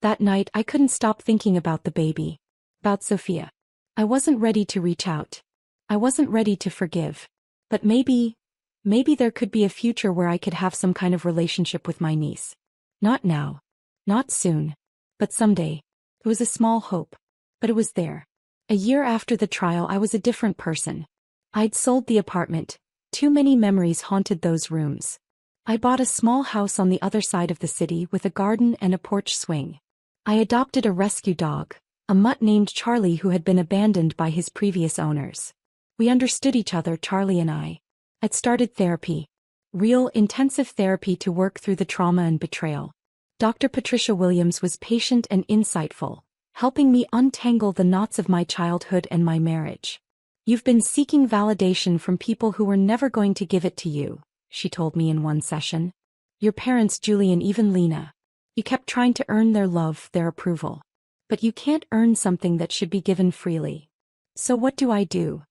That night I couldn't stop thinking about the baby. About Sophia. I wasn't ready to reach out. I wasn't ready to forgive. But maybe there could be a future where I could have some kind of relationship with my niece. Not now. Not soon. But someday. It was a small hope. But it was there. A year after the trial I was a different person. I'd sold the apartment. Too many memories haunted those rooms. I bought a small house on the other side of the city with a garden and a porch swing. I adopted a rescue dog, a mutt named Charlie who had been abandoned by his previous owners. We understood each other, Charlie and I. I'd started therapy. Real, intensive therapy to work through the trauma and betrayal. Dr. Patricia Williams was patient and insightful, helping me untangle the knots of my childhood and my marriage. You've been seeking validation from people who were never going to give it to you, she told me in one session. Your parents, Julian, even Lena. You kept trying to earn their love, their approval. But you can't earn something that should be given freely. So what do?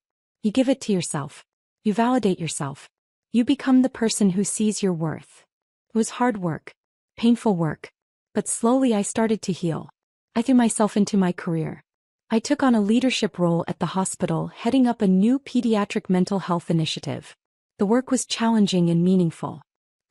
You give it to yourself. You validate yourself. You become the person who sees your worth. It was hard work. Painful work. But slowly I started to heal. I threw myself into my career. I took on a leadership role at the hospital, heading up a new pediatric mental health initiative. The work was challenging and meaningful.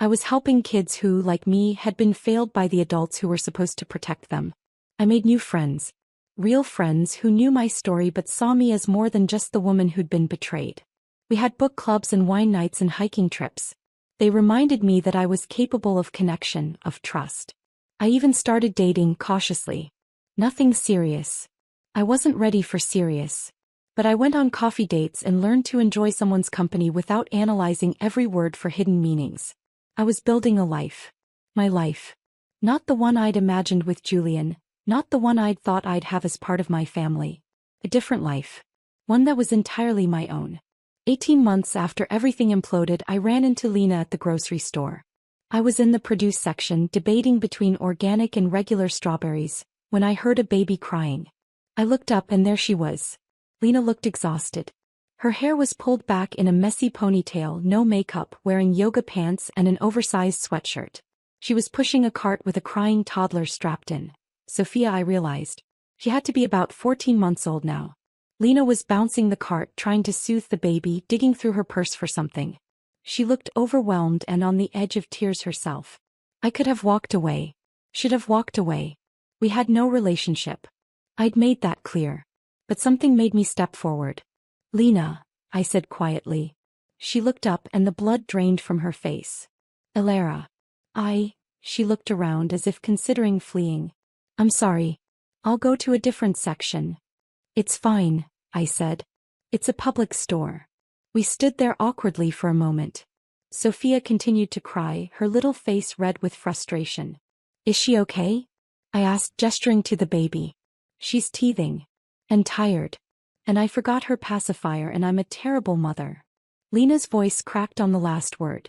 I was helping kids who, like me, had been failed by the adults who were supposed to protect them. I made new friends. Real friends who knew my story but saw me as more than just the woman who'd been betrayed. We had book clubs and wine nights and hiking trips. They reminded me that I was capable of connection, of trust. I even started dating cautiously. Nothing serious. I wasn't ready for serious. But I went on coffee dates and learned to enjoy someone's company without analyzing every word for hidden meanings. I was building a life. My life. Not the one I'd imagined with Julian, not the one I'd thought I'd have as part of my family. A different life. One that was entirely my own. 18 months after everything imploded, I ran into Lena at the grocery store. I was in the produce section debating between organic and regular strawberries, when I heard a baby crying. I looked up and there she was. Lena looked exhausted. Her hair was pulled back in a messy ponytail, no makeup, wearing yoga pants and an oversized sweatshirt. She was pushing a cart with a crying toddler strapped in. Sophia, I realized. She had to be about 14 months old now. Lena was bouncing the cart, trying to soothe the baby, digging through her purse for something. She looked overwhelmed and on the edge of tears herself. I could have walked away. Should have walked away. We had no relationship. I'd made that clear. But something made me step forward. Lena, I said quietly. She looked up and the blood drained from her face. Elara. She looked around as if considering fleeing. I'm sorry. I'll go to a different section. It's fine, I said. It's a public store. We stood there awkwardly for a moment. Sophia continued to cry, her little face red with frustration. Is she okay? I asked, gesturing to the baby. She's teething. And tired. And I forgot her pacifier and I'm a terrible mother. Lena's voice cracked on the last word.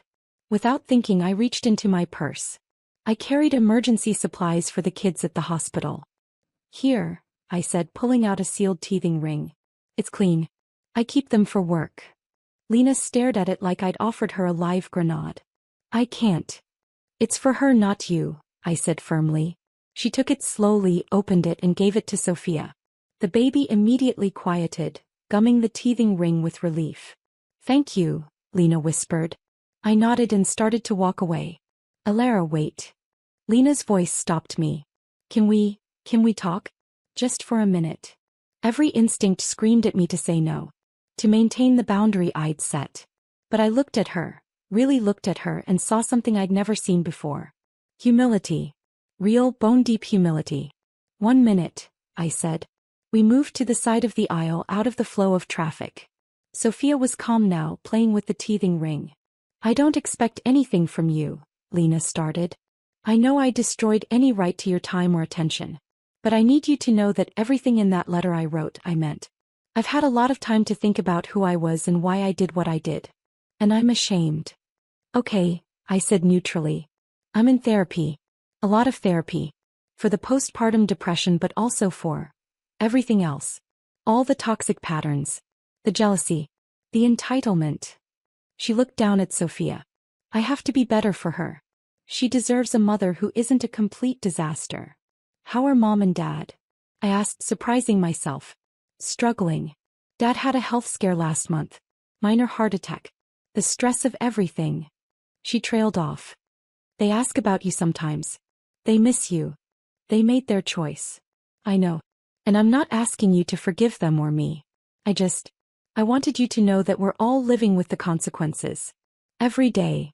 Without thinking, I reached into my purse. I carried emergency supplies for the kids at the hospital. Here, I said, pulling out a sealed teething ring. It's clean. I keep them for work. Lena stared at it like I'd offered her a live grenade. I can't. It's for her, not you, I said firmly. She took it slowly, opened it and gave it to Sophia. The baby immediately quieted, gumming the teething ring with relief. Thank you, Lena whispered. I nodded and started to walk away. Elara, wait. Lena's voice stopped me. Can we talk? Just for a minute. Every instinct screamed at me to say no. To maintain the boundary I'd set. But I looked at her, really looked at her and saw something I'd never seen before. Humility. Real, bone-deep humility. 1 minute, I said. We moved to the side of the aisle out of the flow of traffic. Sophia was calm now, playing with the teething ring. I don't expect anything from you, Lena started. I know I destroyed any right to your time or attention. But I need you to know that everything in that letter I wrote, I meant. I've had a lot of time to think about who I was and why I did what I did. And I'm ashamed. Okay, I said neutrally. I'm in therapy. A lot of therapy. For the postpartum depression but also for everything else. All the toxic patterns. The jealousy. The entitlement. She looked down at Sophia. I have to be better for her. She deserves a mother who isn't a complete disaster. How are Mom and Dad? I asked, surprising myself. Struggling. Dad had a health scare last month. Minor heart attack. The stress of everything. She trailed off. They ask about you sometimes. They miss you. They made their choice. I know. And I'm not asking you to forgive them or me. I wanted you to know that we're all living with the consequences. Every day.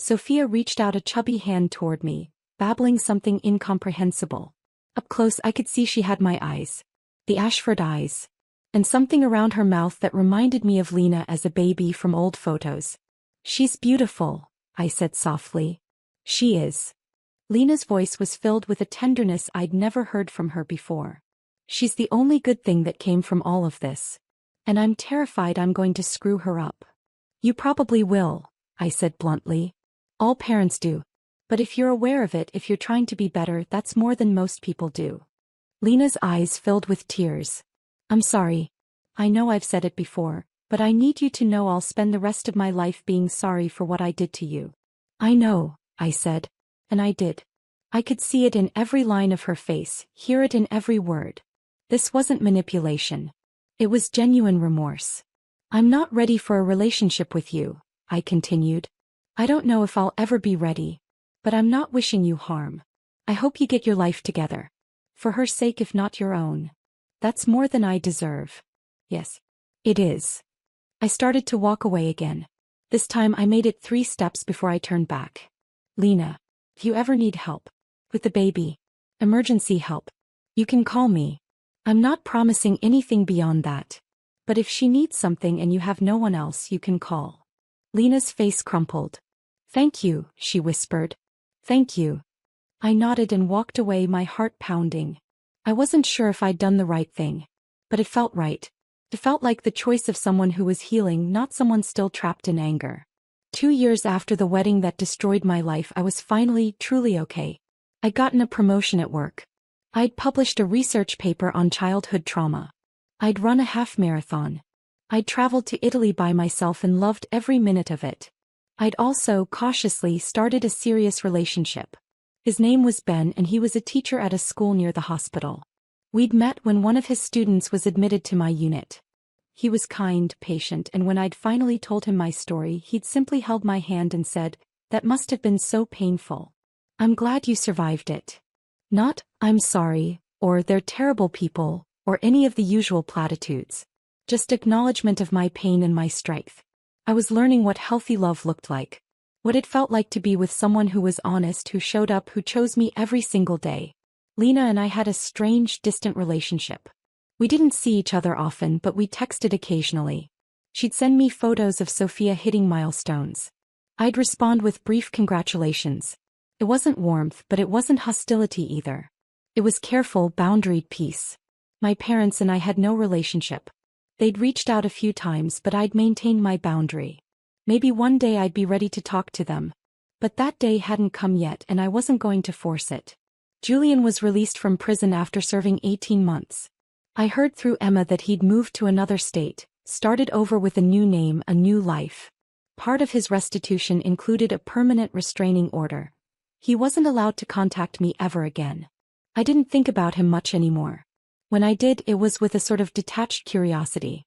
Sophia reached out a chubby hand toward me, babbling something incomprehensible. Up close I could see she had my eyes. The Ashford eyes. And something around her mouth that reminded me of Lena as a baby from old photos. She's beautiful, I said softly. She is. Lena's voice was filled with a tenderness I'd never heard from her before. She's the only good thing that came from all of this. And I'm terrified I'm going to screw her up. You probably will, I said bluntly. All parents do. But if you're aware of it, if you're trying to be better, that's more than most people do. Lena's eyes filled with tears. I'm sorry. I know I've said it before, but I need you to know I'll spend the rest of my life being sorry for what I did to you. I know, I said. And I did. I could see it in every line of her face, hear it in every word. This wasn't manipulation. It was genuine remorse. I'm not ready for a relationship with you, I continued. I don't know if I'll ever be ready. But I'm not wishing you harm. I hope you get your life together. For her sake, if not your own. That's more than I deserve. Yes. It is. I started to walk away again. This time I made it 3 steps before I turned back. Lena, if you ever need help. With the baby. Emergency help. You can call me. I'm not promising anything beyond that. But if she needs something and you have no one else, you can call. Lena's face crumpled. Thank you, she whispered. Thank you. I nodded and walked away, my heart pounding. I wasn't sure if I'd done the right thing. But it felt right. It felt like the choice of someone who was healing, not someone still trapped in anger. 2 years after the wedding that destroyed my life, I was finally, truly okay. I'd gotten a promotion at work. I'd published a research paper on childhood trauma. I'd run a half marathon. I'd traveled to Italy by myself and loved every minute of it. I'd also, cautiously, started a serious relationship. His name was Ben and he was a teacher at a school near the hospital. We'd met when one of his students was admitted to my unit. He was kind, patient, and when I'd finally told him my story, he'd simply held my hand and said, "That must have been so painful. I'm glad you survived it." Not, "I'm sorry," or "they're terrible people," or any of the usual platitudes. Just acknowledgement of my pain and my strength. I was learning what healthy love looked like. What it felt like to be with someone who was honest, who showed up, who chose me every single day. Lena and I had a strange, distant relationship. We didn't see each other often, but we texted occasionally. She'd send me photos of Sophia hitting milestones. I'd respond with brief congratulations. It wasn't warmth, but it wasn't hostility either. It was careful, boundaried peace. My parents and I had no relationship. They'd reached out a few times, but I'd maintained my boundary. Maybe one day I'd be ready to talk to them. But that day hadn't come yet, and I wasn't going to force it. Julian was released from prison after serving 18 months. I heard through Emma that he'd moved to another state, started over with a new name, a new life. Part of his restitution included a permanent restraining order. He wasn't allowed to contact me ever again. I didn't think about him much anymore. When I did, it was with a sort of detached curiosity.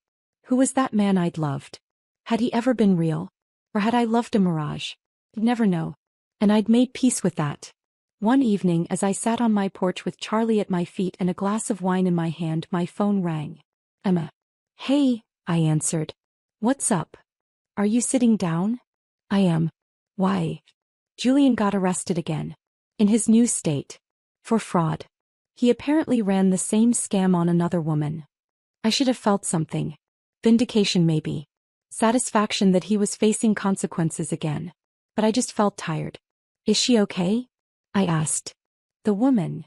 Who was that man I'd loved? Had he ever been real? Or had I loved a mirage? I'd never know. And I'd made peace with that. One evening, as I sat on my porch with Charlie at my feet and a glass of wine in my hand, my phone rang. Emma. Hey, I answered. What's up? Are you sitting down? I am. Why? Julian got arrested again. In his new state. For fraud. He apparently ran the same scam on another woman. I should have felt something. Vindication maybe. Satisfaction that he was facing consequences again. But I just felt tired. Is she okay? I asked. The woman.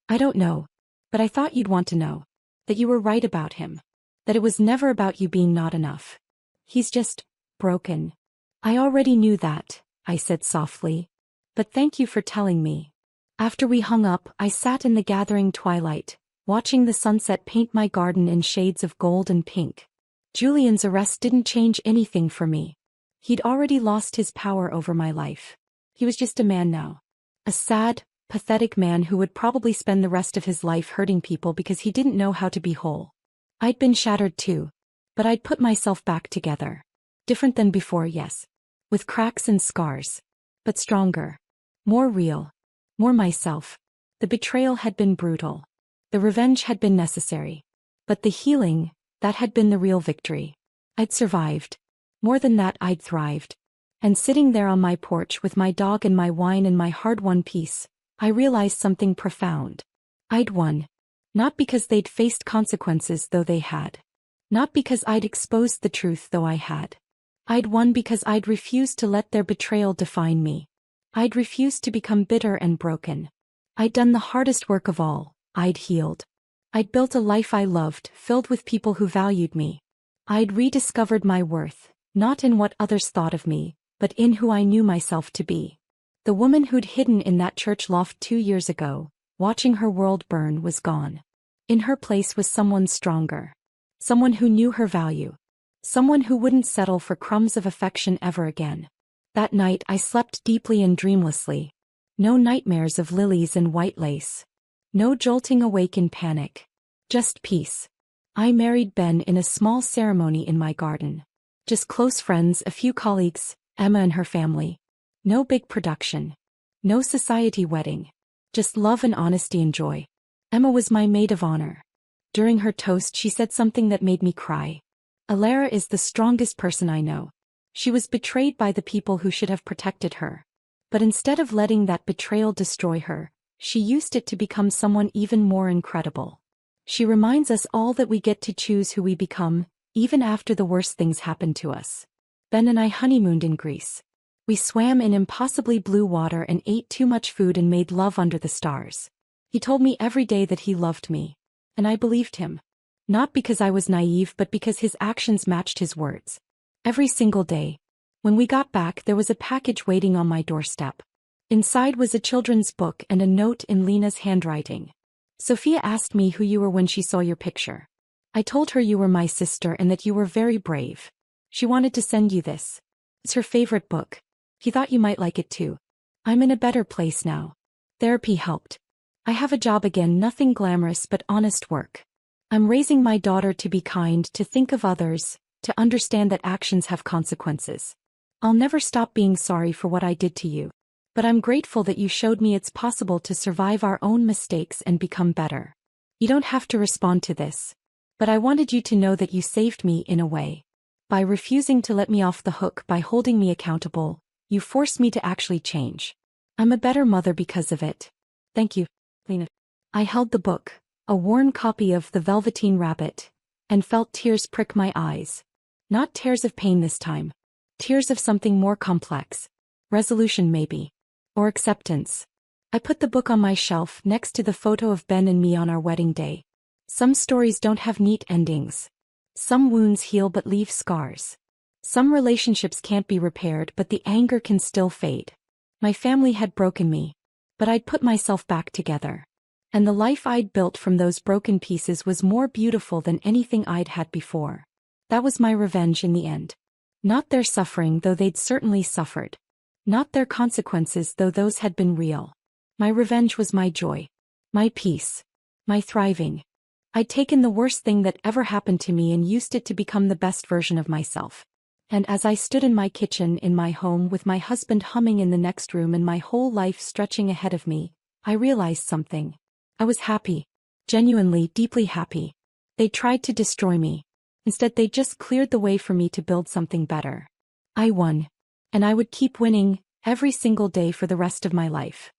I don't know. But I thought you'd want to know. That you were right about him. That it was never about you being not enough. He's just broken. I already knew that, I said softly. But thank you for telling me. After we hung up, I sat in the gathering twilight, watching the sunset paint my garden in shades of gold and pink. Julian's arrest didn't change anything for me. He'd already lost his power over my life. He was just a man now. A sad, pathetic man who would probably spend the rest of his life hurting people because he didn't know how to be whole. I'd been shattered too. But I'd put myself back together. Different than before, yes. With cracks and scars. But stronger. More real. More myself. The betrayal had been brutal. The revenge had been necessary. But the healing, that had been the real victory. I'd survived. More than that, I'd thrived. And sitting there on my porch with my dog and my wine and my hard-won peace, I realized something profound. I'd won. Not because they'd faced consequences though they had. Not because I'd exposed the truth though I had. I'd won because I'd refused to let their betrayal define me. I'd refused to become bitter and broken. I'd done the hardest work of all. I'd healed. I'd built a life I loved, filled with people who valued me. I'd rediscovered my worth, not in what others thought of me, but in who I knew myself to be. The woman who'd hidden in that church loft 2 years ago, watching her world burn, was gone. In her place was someone stronger. Someone who knew her value. Someone who wouldn't settle for crumbs of affection ever again. That night I slept deeply and dreamlessly. No nightmares of lilies and white lace. No jolting awake in panic. Just peace. I married Ben in a small ceremony in my garden. Just close friends, a few colleagues, Emma and her family. No big production. No society wedding. Just love and honesty and joy. Emma was my maid of honor. During her toast she said something that made me cry. Alara is the strongest person I know. She was betrayed by the people who should have protected her. But instead of letting that betrayal destroy her, she used it to become someone even more incredible. She reminds us all that we get to choose who we become, even after the worst things happen to us. Ben and I honeymooned in Greece. We swam in impossibly blue water and ate too much food and made love under the stars. He told me every day that he loved me. And I believed him. Not because I was naive but because his actions matched his words. Every single day. When we got back there was a package waiting on my doorstep. Inside was a children's book and a note in Lena's handwriting. Sophia asked me who you were when she saw your picture. I told her you were my sister and that you were very brave. She wanted to send you this. It's her favorite book. He thought you might like it too. I'm in a better place now. Therapy helped. I have a job again, nothing glamorous but honest work. I'm raising my daughter to be kind, to think of others, to understand that actions have consequences. I'll never stop being sorry for what I did to you. But I'm grateful that you showed me it's possible to survive our own mistakes and become better. You don't have to respond to this. But I wanted you to know that you saved me in a way. By refusing to let me off the hook, by holding me accountable, you forced me to actually change. I'm a better mother because of it. Thank you, Lena. I held the book, a worn copy of The Velveteen Rabbit, and felt tears prick my eyes. Not tears of pain this time. Tears of something more complex. Resolution maybe. Or acceptance. I put the book on my shelf next to the photo of Ben and me on our wedding day. Some stories don't have neat endings. Some wounds heal but leave scars. Some relationships can't be repaired but the anger can still fade. My family had broken me. But I'd put myself back together. And the life I'd built from those broken pieces was more beautiful than anything I'd had before. That was my revenge in the end. Not their suffering, though they'd certainly suffered. Not their consequences, though those had been real. My revenge was my joy. My peace. My thriving. I'd taken the worst thing that ever happened to me and used it to become the best version of myself. And as I stood in my kitchen in my home with my husband humming in the next room and my whole life stretching ahead of me, I realized something. I was happy. Genuinely, deeply happy. They tried to destroy me. Instead they just cleared the way for me to build something better. I won. And I would keep winning, every single day for the rest of my life.